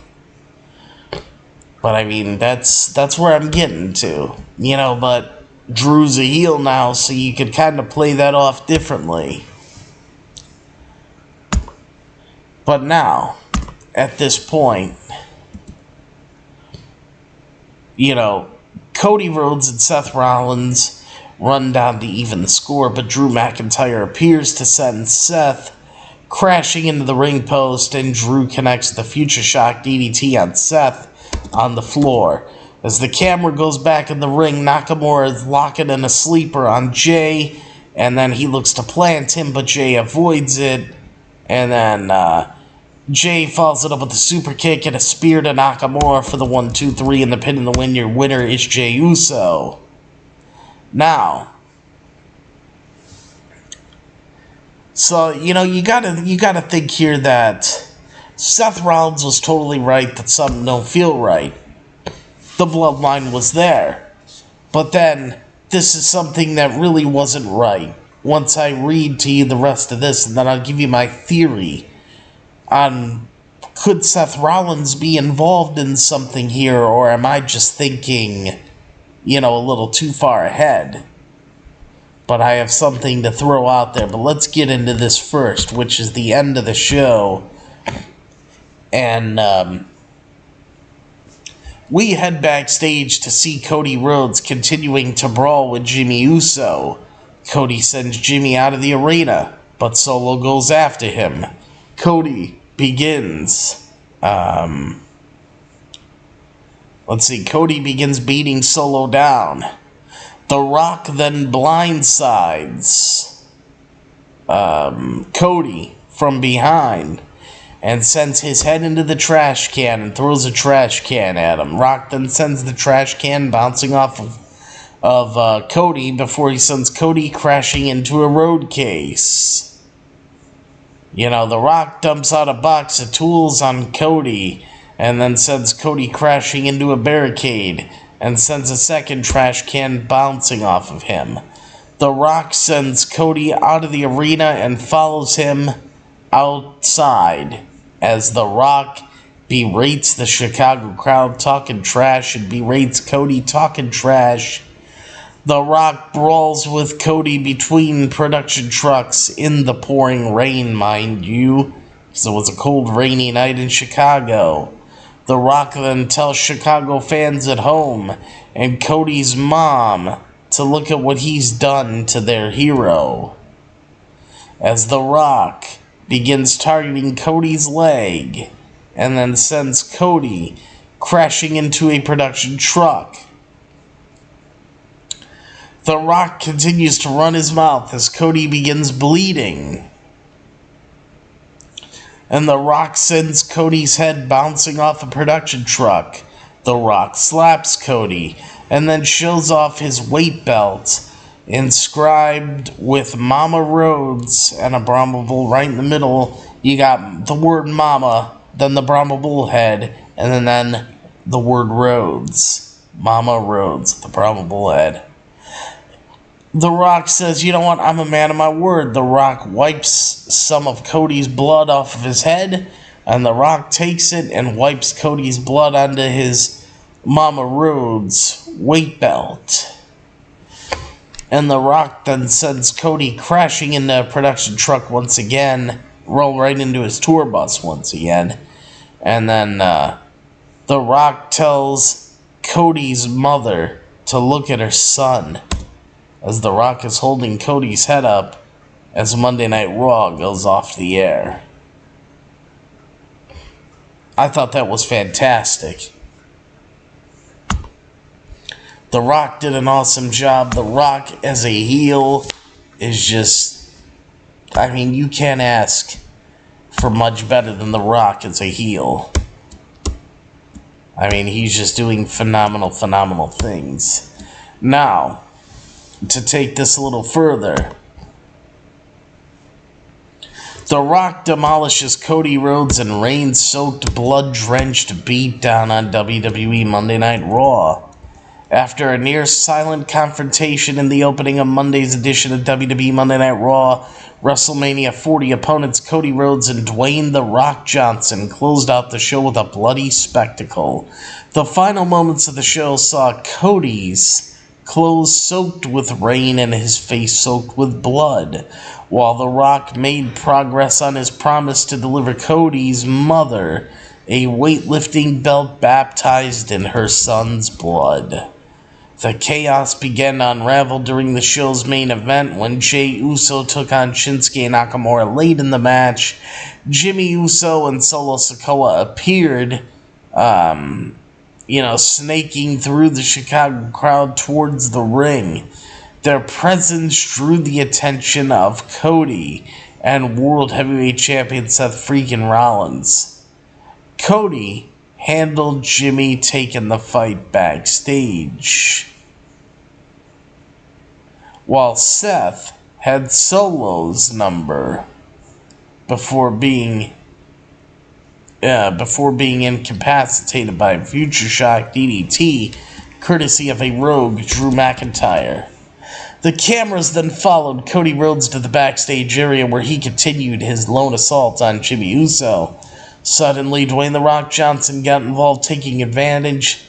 But I mean, that's where I'm getting to. But Drew's a heel now, so you could kind of play that off differently. But now, at this point, Cody Rhodes and Seth Rollins run down to even the score, but Drew McIntyre appears to send Seth crashing into the ring post, and Drew connects the Future Shock DDT on Seth on the floor. As the camera goes back in the ring, Nakamura is locking in a sleeper on Jey, and then he looks to plant him, but Jey avoids it, and then Jey follows it up with a super kick and a spear to Nakamura for the 1-2-3 and the pin in the win. Your winner is Jey Uso. Now, so, you gotta think here that Seth Rollins was totally right that something don't feel right. The bloodline was there. But then, this is something that really wasn't right. Once I read to you the rest of this, and then I'll give you my theory on, could Seth Rollins be involved in something here, or am I just thinking, a little too far ahead? But I have something to throw out there. But let's get into this first, which is the end of the show. And we head backstage to see Cody Rhodes continuing to brawl with Jimmy Uso. Cody sends Jimmy out of the arena, but Solo goes after him. Cody begins... Cody begins beating Solo down. The Rock then blindsides Cody from behind and sends his head into the trash can and throws a trash can at him. Rock then sends the trash can bouncing off of Cody before he sends Cody crashing into a road case. The Rock dumps out a box of tools on Cody and then sends Cody crashing into a barricade and sends a second trash can bouncing off of him. The Rock sends Cody out of the arena and follows him outside as The Rock berates the Chicago crowd talking trash and berates Cody talking trash The Rock brawls with Cody between production trucks in the pouring rain, mind you, because it was a cold, rainy night in Chicago. The Rock then tells Chicago fans at home and Cody's mom to look at what he's done to their hero. As The Rock begins targeting Cody's leg and then sends Cody crashing into a production truck. The Rock continues to run his mouth as Cody begins bleeding. And The Rock sends Cody's head bouncing off a production truck. The Rock slaps Cody and then shows off his weight belt, inscribed with Mama Rhodes and a Brahma Bull right in the middle. You got the word Mama, then the Brahma Bull head, and then the word Rhodes. Mama Rhodes, the Brahma Bull head. The Rock says, you know what, I'm a man of my word. The Rock wipes some of Cody's blood off of his head, and The Rock takes it and wipes Cody's blood onto his Mama Rhodes weight belt. And The Rock then sends Cody crashing into a production truck once again, roll right into his tour bus once again. And then The Rock tells Cody's mother to look at her son, as The Rock is holding Cody's head up as Monday Night Raw goes off the air. I thought that was fantastic. The Rock did an awesome job. The Rock as a heel is just, I mean, you can't ask for much better than The Rock as a heel. I mean, he's just doing phenomenal things. Now, to take this a little further, The Rock demolishes Cody Rhodes and rain-soaked, blood-drenched beatdown on WWE Monday Night Raw. After a near-silent confrontation in the opening of Monday's edition of WWE Monday Night Raw, WrestleMania 40 opponents Cody Rhodes and Dwayne "The Rock" Johnson closed out the show with a bloody spectacle. The final moments of the show saw Cody's clothes soaked with rain and his face soaked with blood, while The Rock made progress on his promise to deliver Cody's mother a weightlifting belt baptized in her son's blood. The chaos began to unravel during the show's main event when Jey Uso took on Shinsuke Nakamura late in the match. Jimmy Uso and Solo Sikoa appeared, snaking through the Chicago crowd towards the ring. Their presence drew the attention of Cody and World Heavyweight Champion Seth freaking Rollins. Cody handled Jimmy taking the fight backstage, while Seth had Solo's number before being incapacitated by a Future Shock DDT, courtesy of a rogue Drew McIntyre. The cameras then followed Cody Rhodes to the backstage area where he continued his lone assault on Jimmy Uso. Suddenly, Dwayne "The Rock" Johnson got involved, taking advantage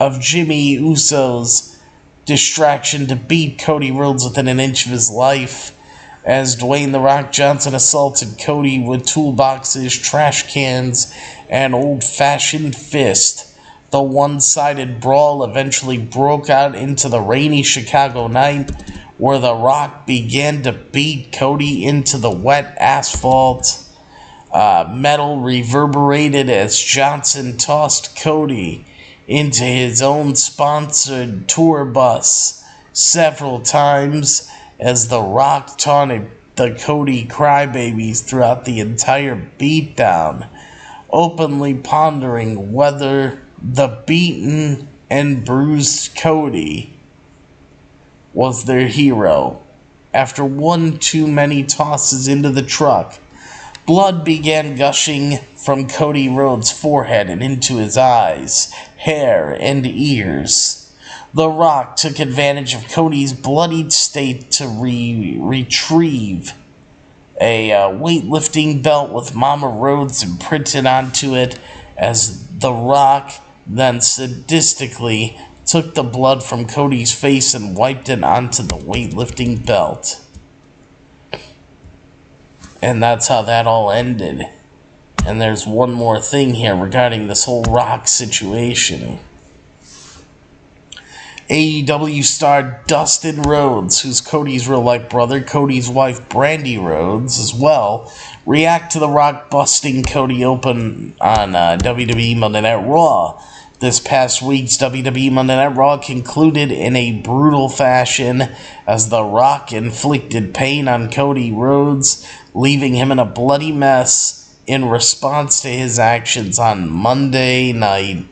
of Jimmy Uso's distraction to beat Cody Rhodes within an inch of his life, as Dwayne "The Rock" Johnson assaulted Cody with toolboxes, trash cans, and old-fashioned fist. The one-sided brawl eventually broke out into the rainy Chicago night, where The Rock began to beat Cody into the wet asphalt. Metal reverberated as Johnson tossed Cody into his own sponsored tour bus several times, as The Rock taunted the Cody crybabies throughout the entire beatdown, openly pondering whether the beaten and bruised Cody was their hero. After one too many tosses into the truck, blood began gushing from Cody Rhodes' forehead and into his eyes, hair, and ears. The Rock took advantage of Cody's bloodied state to retrieve a weightlifting belt with Mama Rhodes imprinted onto it, as The Rock then sadistically took the blood from Cody's face and wiped it onto the weightlifting belt. And that's how that all ended. And there's one more thing here regarding this whole Rock situation. AEW star Dustin Rhodes, who's Cody's real-life brother, Cody's wife Brandi Rhodes as well, react to The Rock busting Cody open on WWE Monday Night Raw. This past week's WWE Monday Night Raw concluded in a brutal fashion as The Rock inflicted pain on Cody Rhodes, leaving him in a bloody mess in response to his actions on Monday night.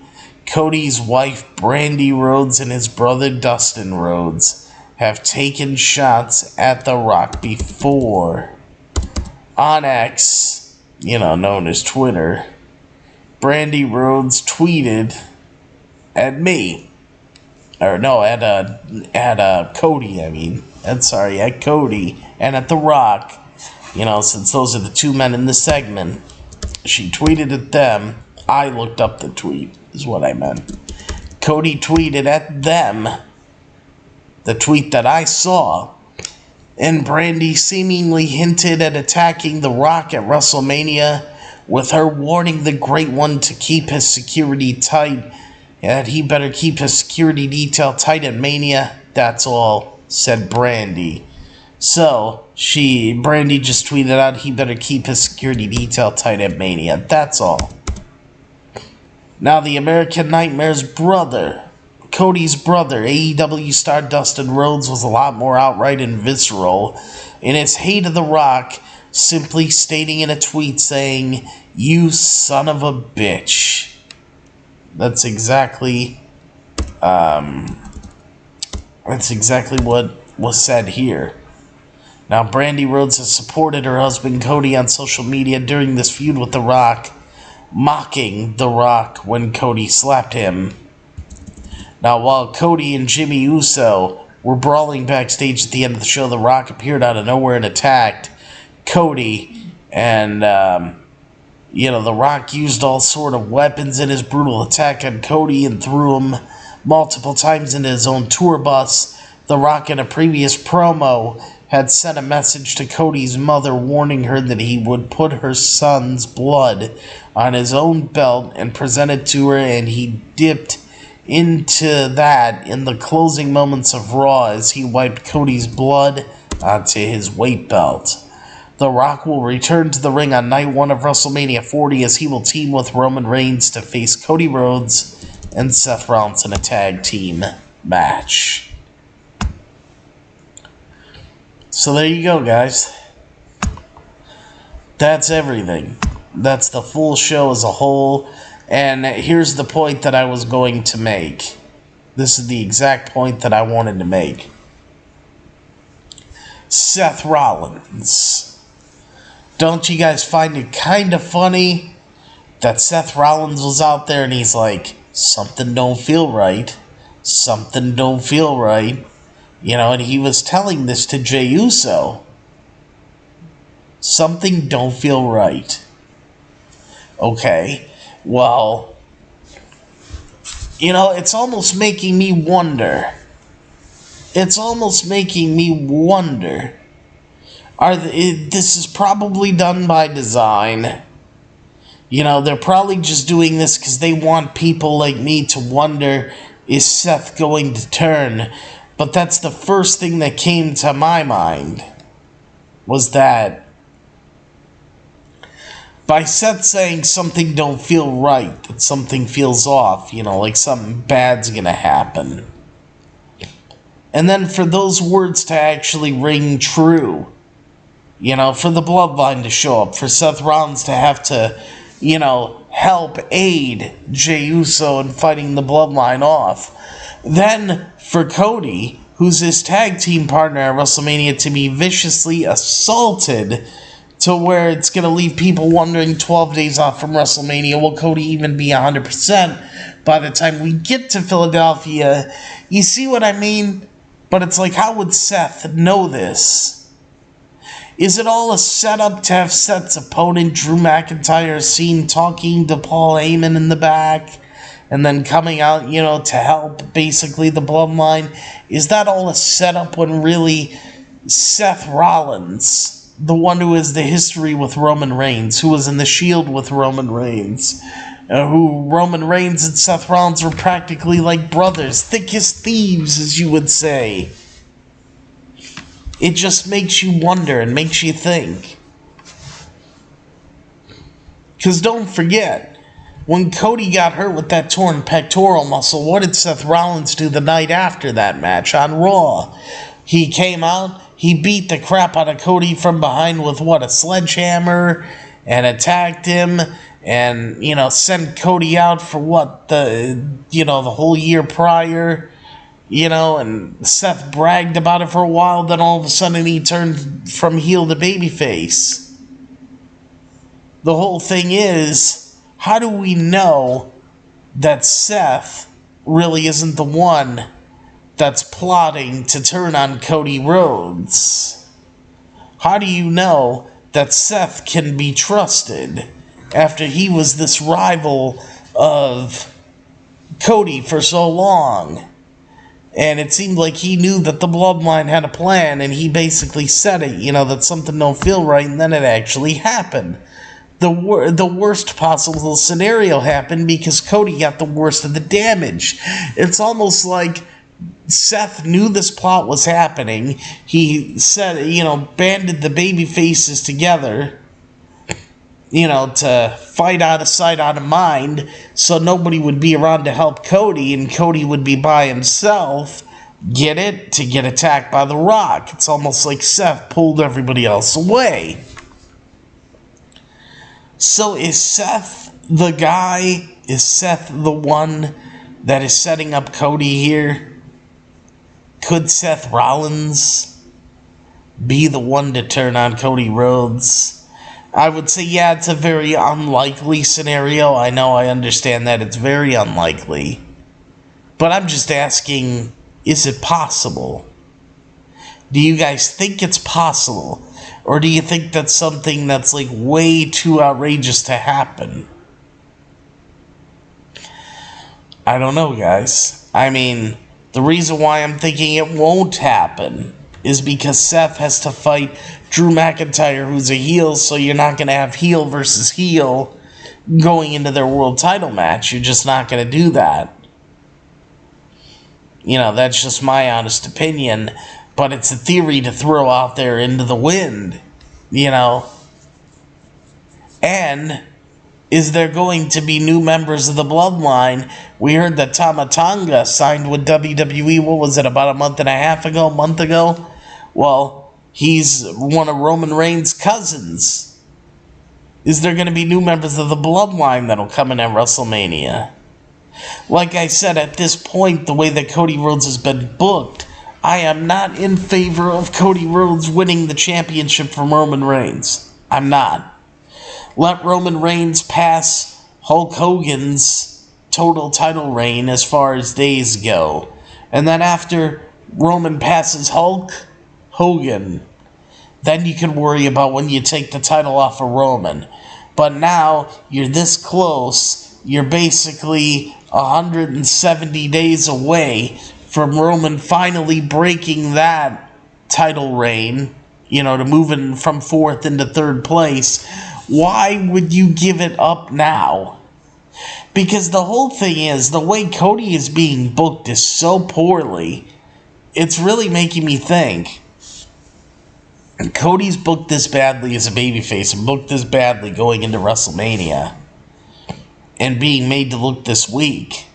Cody's wife Brandi Rhodes and his brother Dustin Rhodes have taken shots at The Rock before. On X, known as Twitter, Brandi Rhodes tweeted at me. Or no, at Cody, at Cody and at The Rock. Since those are the two men in the segment, she tweeted at them. I looked up the tweet, is what I meant. Cody tweeted at them the tweet that I saw, and Brandi seemingly hinted at attacking The Rock at WrestleMania, with her warning the Great One to keep his security tight, and that he better keep his security detail tight at Mania. That's all, said Brandi. So, Brandi just tweeted out he better keep his security detail tight at Mania. That's all. Now, the American Nightmare's brother, Cody's brother, AEW star Dustin Rhodes, was a lot more outright and visceral in his hate of The Rock, simply stating in a tweet saying, "You son of a bitch." That's exactly what was said here. Now, Brandi Rhodes has supported her husband Cody on social media during this feud with The Rock, mocking The Rock when Cody slapped him. Now, while Cody and Jimmy Uso were brawling backstage at the end of the show, The Rock appeared out of nowhere and attacked Cody, and The Rock used all sort of weapons in his brutal attack on Cody and threw him multiple times into his own tour bus. The Rock, in a previous promo, had sent a message to Cody's mother warning her that he would put her son's blood on his own belt and present it to her, and he dipped into that in the closing moments of Raw as he wiped Cody's blood onto his weight belt. The Rock will return to the ring on night 1 of WrestleMania 40 as he will team with Roman Reigns to face Cody Rhodes and Seth Rollins in a tag team match. So there you go, guys. That's everything. That's the full show as a whole. And here's the point that I was going to make. This is the exact point that I wanted to make. Seth Rollins. Don't you guys find it kind of funny that Seth Rollins was out there and he's like, something don't feel right. Something don't feel right. And he was telling this to Jey Uso. Something don't feel right. Okay, well, it's almost making me wonder. This is probably done by design. They're probably just doing this because they want people like me to wonder, is Seth going to turn? But that's the first thing that came to my mind, was that by Seth saying something don't feel right, that something feels off, like something bad's gonna happen. And then for those words to actually ring true, for the bloodline to show up, for Seth Rollins to have to, help aid Jey Uso in fighting the bloodline off. Then for Cody, who's his tag team partner at WrestleMania, to be viciously assaulted to where it's going to leave people wondering 12 days off from WrestleMania, will Cody even be 100% by the time we get to Philadelphia? You see what I mean? But it's like, how would Seth know this? Is it all a setup to have Seth's opponent, Drew McIntyre, seen talking to Paul Heyman in the back and then coming out, to help basically the Bloodline. Is that all a setup when really Seth Rollins, the one who has the history with Roman Reigns, who was in the Shield with Roman Reigns, who Roman Reigns and Seth Rollins were practically like brothers, thick as thieves, as you would say. It just makes you wonder and makes you think. Because don't forget, when Cody got hurt with that torn pectoral muscle, what did Seth Rollins do the night after that match on Raw? He came out, he beat the crap out of Cody from behind with a sledgehammer, and attacked him, and, sent Cody out for the whole year prior, and Seth bragged about it for a while, then all of a sudden he turned from heel to babyface. The whole thing is, how do we know that Seth really isn't the one that's plotting to turn on Cody Rhodes? How do you know that Seth can be trusted after he was this rival of Cody for so long? And it seemed like he knew that the Bloodline had a plan, and he basically said it, that something don't feel right, and then it actually happened. The worst possible scenario happened because Cody got the worst of the damage. It's almost like Seth knew this plot was happening. He said, banded the baby faces together, to fight out of sight, out of mind, so nobody would be around to help Cody, and Cody would be by himself, get it, to get attacked by The Rock. It's almost like Seth pulled everybody else away. So is Seth the guy? Is Seth the one that is setting up Cody here? Could Seth Rollins be the one to turn on Cody Rhodes? I would say, yeah, it's a very unlikely scenario. I know, I understand that it's very unlikely. But I'm just asking, is it possible? Do you guys think it's possible? Or do you think that's something that's way too outrageous to happen? I don't know, guys. I mean, the reason why I'm thinking it won't happen is because Seth has to fight Drew McIntyre, who's a heel, so you're not going to have heel versus heel going into their world title match. You're just not going to do that. That's just my honest opinion. But it's a theory to throw out there into the wind, And is there going to be new members of the Bloodline? We heard that Tama Tonga signed with WWE, what was it, about a month ago? Well, he's one of Roman Reigns' cousins. Is there going to be new members of the Bloodline that'll come in at WrestleMania? Like I said, at this point, the way that Cody Rhodes has been booked, I am not in favor of Cody Rhodes winning the championship from Roman Reigns. I'm not. Let Roman Reigns pass Hulk Hogan's total title reign as far as days go. And then after Roman passes Hulk Hogan, then you can worry about when you take the title off of Roman. But now, you're this close, you're basically 170 days away from Roman finally breaking that title reign, to moving from 4th into 3rd place. Why would you give it up now? Because the whole thing is, the way Cody is being booked is so poorly, it's really making me think. And Cody's booked this badly as a babyface, and booked this badly going into WrestleMania, and being made to look this weak.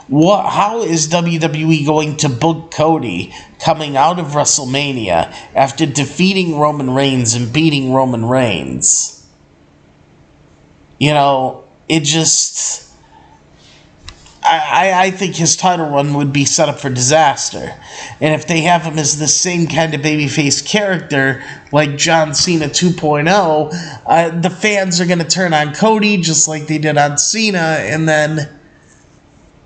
How is WWE going to book Cody coming out of WrestleMania after defeating Roman Reigns and beating Roman Reigns? It just... I think his title run would be set up for disaster. And if they have him as the same kind of babyface character, like John Cena 2.0, the fans are going to turn on Cody just like they did on Cena, and then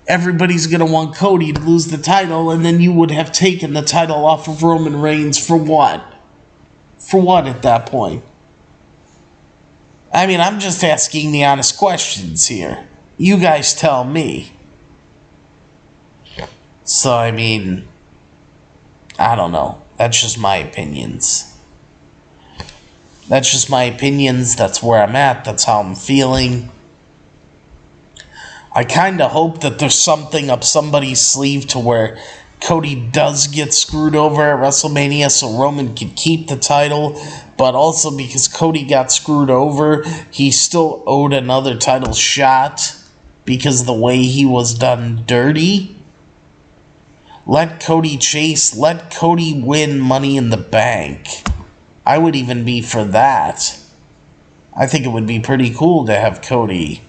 everybody's going to want Cody to lose the title, and then you would have taken the title off of Roman Reigns for what? For what at that point? I mean, I'm just asking the honest questions here. You guys tell me. So, I mean, I don't know. That's just my opinions. That's just my opinions. That's where I'm at. That's how I'm feeling. I kind of hope that there's something up somebody's sleeve to where Cody does get screwed over at WrestleMania so Roman can keep the title, but also because Cody got screwed over, he still owed another title shot because of the way he was done dirty. Let Cody chase, let Cody win Money in the Bank. I would even be for that. I think it would be pretty cool to have Cody,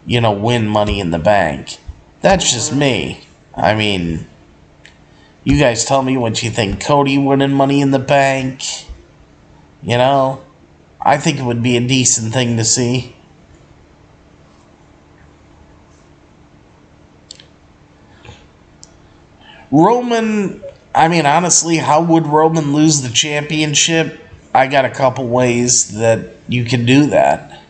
win Money in the Bank. That's just me. I mean, you guys tell me what you think. Cody winning Money in the Bank. I think it would be a decent thing to see. Roman, I mean, honestly, how would Roman lose the championship? I got a couple ways that you can do that.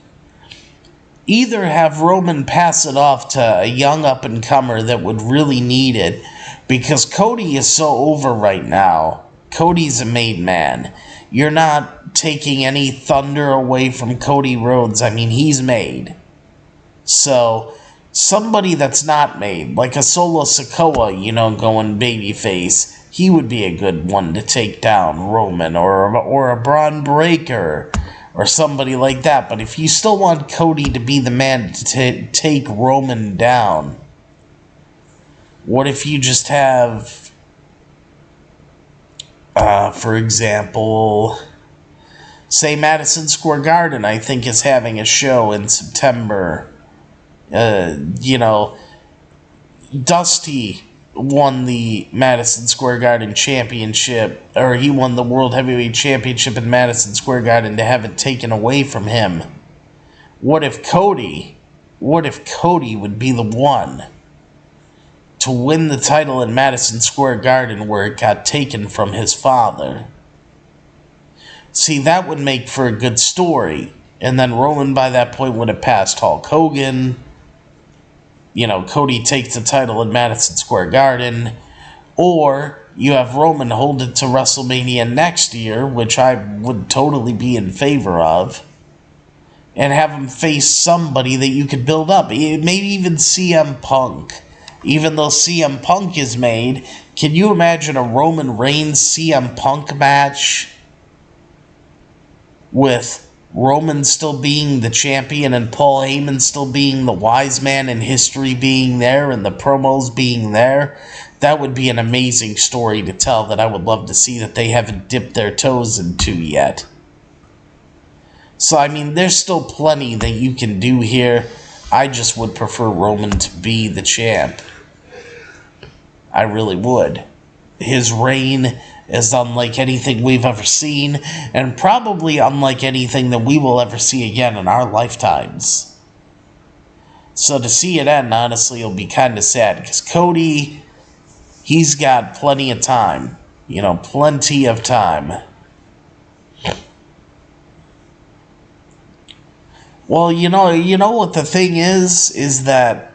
Either have Roman pass it off to a young up-and-comer that would really need it, because Cody is so over right now. Cody's a made man. You're not taking any thunder away from Cody Rhodes. I mean, he's made. So, somebody that's not made, like a Solo Sikoa, going babyface, he would be a good one to take down Roman, or a Braun Breaker, or somebody like that. But if you still want Cody to be the man to take Roman down, what if you just have, for example, say Madison Square Garden, I think, is having a show in September. Dusty won the Madison Square Garden Championship, or he won the World Heavyweight Championship in Madison Square Garden, to have it taken away from him. What if Cody would be the one to win the title in Madison Square Garden where it got taken from his father? See, that would make for a good story. And then Roman by that point would have passed Hulk Hogan. Cody takes the title in Madison Square Garden. Or you have Roman hold it to WrestleMania next year, which I would totally be in favor of, and have him face somebody that you could build up. Maybe even CM Punk. Even though CM Punk is made, can you imagine a Roman Reigns CM Punk match with Roman still being the champion and Paul Heyman still being the wise man and history being there and the promos being there? That would be an amazing story to tell that I would love to see that they haven't dipped their toes into yet. So, I mean, there's still plenty that you can do here. I just would prefer Roman to be the champ. I really would. His reign is unlike anything we've ever seen, and probably unlike anything that we will ever see again in our lifetimes. So to see it end, honestly, it'll be kind of sad, because Cody, he's got plenty of time. Plenty of time. Well, you know what the thing is that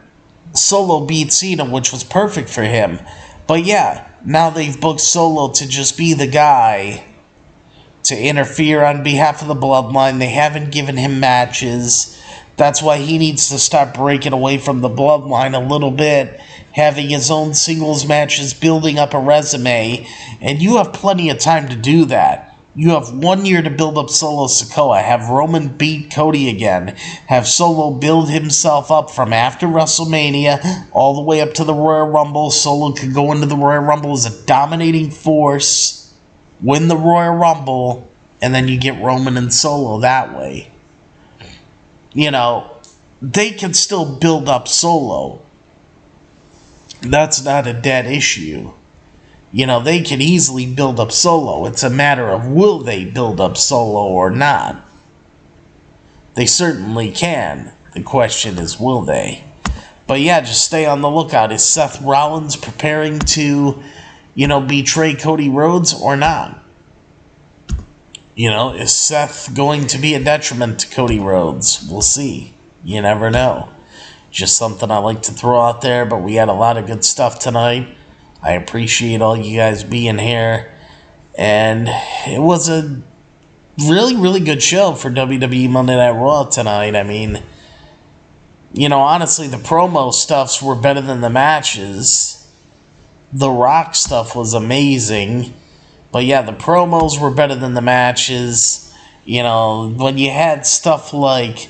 Solo beat Cena, which was perfect for him. But yeah, now they've booked Solo to just be the guy to interfere on behalf of the Bloodline. They haven't given him matches. That's why he needs to start breaking away from the Bloodline a little bit, having his own singles matches, building up a resume, and you have plenty of time to do that. You have 1 year to build up Solo Sikoa, have Roman beat Cody again, have Solo build himself up from after WrestleMania all the way up to the Royal Rumble. Solo could go into the Royal Rumble as a dominating force, win the Royal Rumble, and then you get Roman and Solo that way. They can still build up Solo. That's not a dead issue. They can easily build up Solo. It's a matter of will they build up Solo or not. They certainly can. The question is, will they? But yeah, just stay on the lookout. Is Seth Rollins preparing to, betray Cody Rhodes or not? Is Seth going to be a detriment to Cody Rhodes? We'll see. You never know. Just something I like to throw out there, but we had a lot of good stuff tonight. I appreciate all you guys being here. And it was a really, really good show for WWE Monday Night Raw tonight. I mean, you know, honestly, the promo stuffs were better than the matches. The Rock stuff was amazing. But yeah, the promos were better than the matches. You know, when you had stuff like,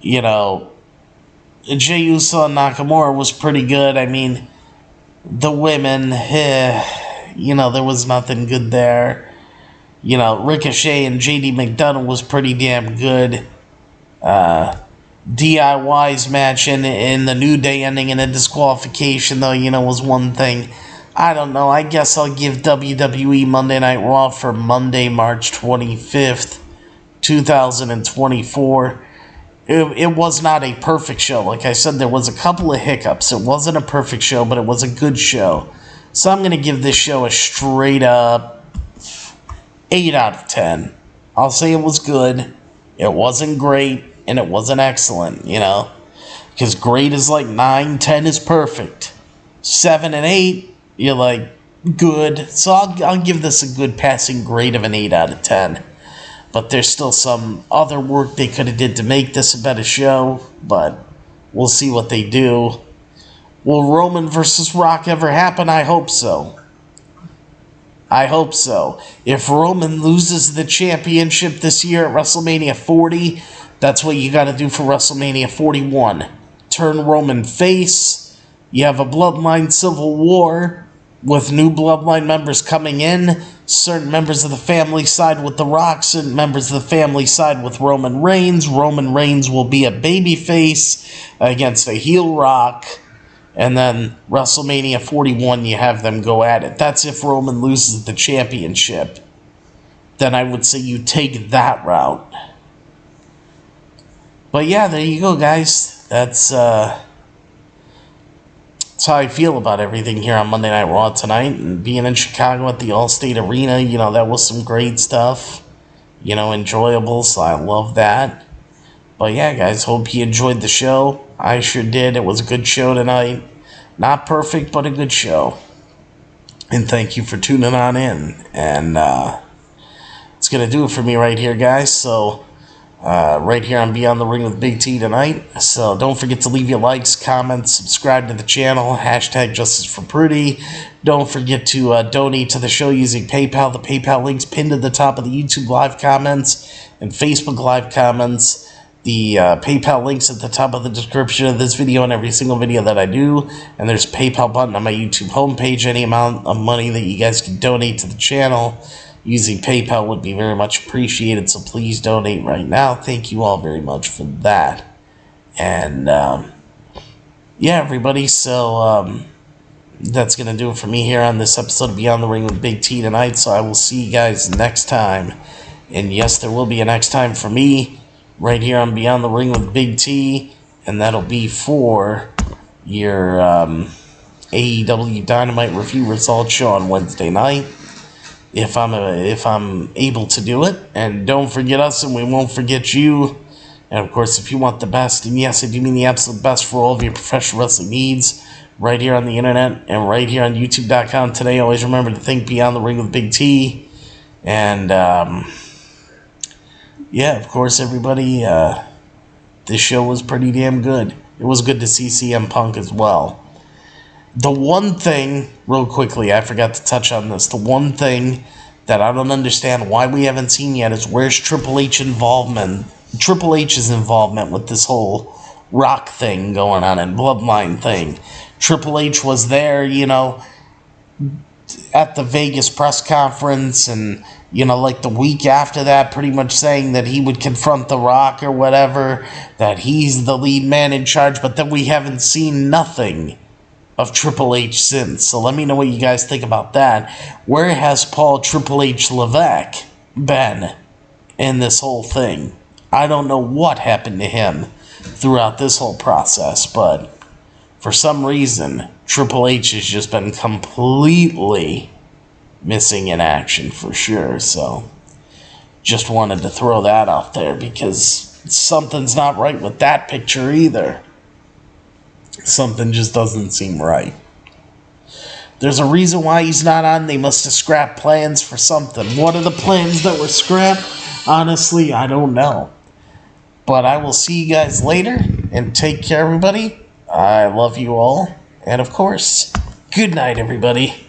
you know, Jey Uso and Nakamura was pretty good. I mean, the women, you know, there was nothing good there. You know, Ricochet and JD McDonough was pretty damn good. DIY's match in the New Day ending in a disqualification, though, you know, was one thing. I don't know. I guess I'll give WWE Monday Night Raw for Monday, March 25th, 2024. It was not a perfect show. Like I said, there was a couple of hiccups. It wasn't a perfect show, but it was a good show. So I'm going to give this show a straight up 8 out of 10. I'll say it was good. It wasn't great, and it wasn't excellent, you know. Because great is like 9, 10 is perfect. 7 and 8, you're like, good. So I'll give this a good passing grade of an 8 out of 10. But there's still some other work they could have did to make this a better show. But we'll see what they do. Will Roman versus Rock ever happen? I hope so. I hope so. If Roman loses the championship this year at WrestleMania 40, that's what you got to do for WrestleMania 41. Turn Roman face. You have a Bloodline Civil War with new Bloodline members coming in. Certain members of the family side with The Rock. Certain members of the family side with Roman Reigns. Roman Reigns will be a babyface against a heel Rock. And then WrestleMania 41, you have them go at it. That's if Roman loses the championship. Then I would say you take that route. But yeah, there you go, guys. That's how I feel about everything here on Monday Night Raw tonight. And being in Chicago at the Allstate Arena, you know, that was some great stuff. You know, enjoyable, so I love that. But yeah, guys, hope you enjoyed the show. I sure did. It was a good show tonight. Not perfect, but a good show. And thank you for tuning on in. And it's going to do it for me right here, guys. So, right here on Beyond the Ring with Big T tonight. So, don't forget to leave your likes, comments, subscribe to the channel. Hashtag Justice for Pretty. Don't forget to donate to the show using PayPal. The PayPal link's pinned at the top of the YouTube Live comments and Facebook Live comments. The PayPal link's at the top of the description of this video and every single video that I do. And there's a PayPal button on my YouTube homepage. Any amount of money that you guys can donate to the channel using PayPal would be very much appreciated. So please donate right now. Thank you all very much for that. And yeah, everybody. So that's going to do it for me here on this episode of Beyond the Ring with Big T tonight. So I will see you guys next time. And yes, there will be a next time for me. Right here on Beyond the Ring with Big T, and that'll be for your AEW Dynamite review results show on Wednesday night, if I'm able to do it. And don't forget us, and we won't forget you. And of course, if you want the best, and yes, I do mean the absolute best for all of your professional wrestling needs, right here on the internet and right here on YouTube.com today. Always remember to think Beyond the Ring with Big T, and yeah, of course, everybody, this show was pretty damn good. It was good to see CM Punk as well. The one thing, real quickly, I forgot to touch on this. The one thing that I don't understand why we haven't seen yet is where's Triple H's involvement with this whole Rock thing going on and Bloodline thing. Triple H was there, you know, at the Vegas press conference and, you know, like the week after that, pretty much saying that he would confront The Rock or whatever, that he's the lead man in charge, but then we haven't seen nothing of Triple H since. So let me know what you guys think about that. Where has Paul Triple H Levesque been in this whole thing? I don't know what happened to him throughout this whole process, but for some reason, Triple H has just been completely missing in action for sure. So just wanted to throw that out there because something's not right with that picture either. Something just doesn't seem right. There's a reason why he's not on. They must have scrapped plans for something. What are the plans that were scrapped? Honestly, I don't know. But I will see you guys later, and take care, everybody. I love you all. And of course, good night, everybody.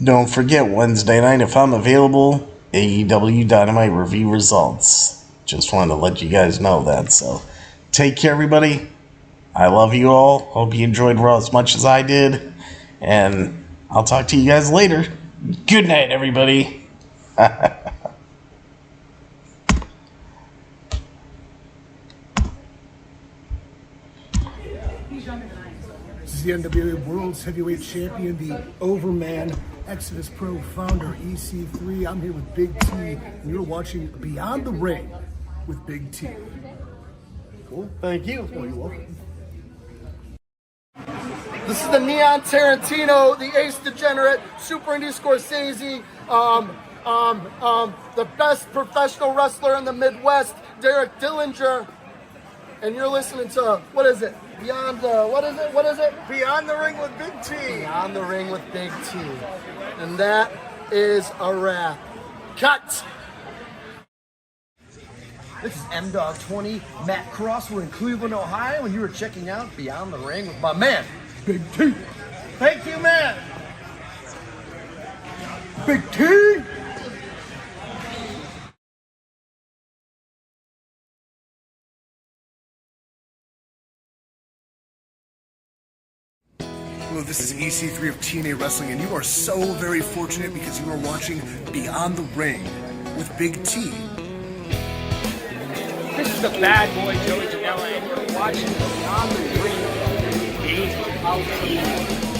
Don't forget, Wednesday night, if I'm available, AEW Dynamite review results. Just wanted to let you guys know that. So, take care, everybody. I love you all. Hope you enjoyed Raw as much as I did. And I'll talk to you guys later. Good night, everybody. This is the NWA World's Heavyweight Champion, the Overman, Exodus Pro founder, EC3. I'm here with Big T, and you're watching Beyond the Ring with Big T. Cool. Thank you. Oh, you're welcome. This is the Neon Tarantino, the Ace Degenerate, Super Indy Scorsese, the best professional wrestler in the Midwest, Derek Dillinger. And you're listening to, what is it? Beyond the, what is it? Beyond the Ring with Big T. Beyond the Ring with Big T. And that is a wrap. Cut! This is M-Dog 20, Matt Cross. We're in Cleveland, Ohio, and you were checking out Beyond the Ring with my man, Big T. Thank you, man. Big T. Hello, this is EC3 of TNA Wrestling, and you are so very fortunate because you are watching Beyond the Ring with Big T. This is the bad boy Joey Janela, and you're watching Beyond the Ring. Big T.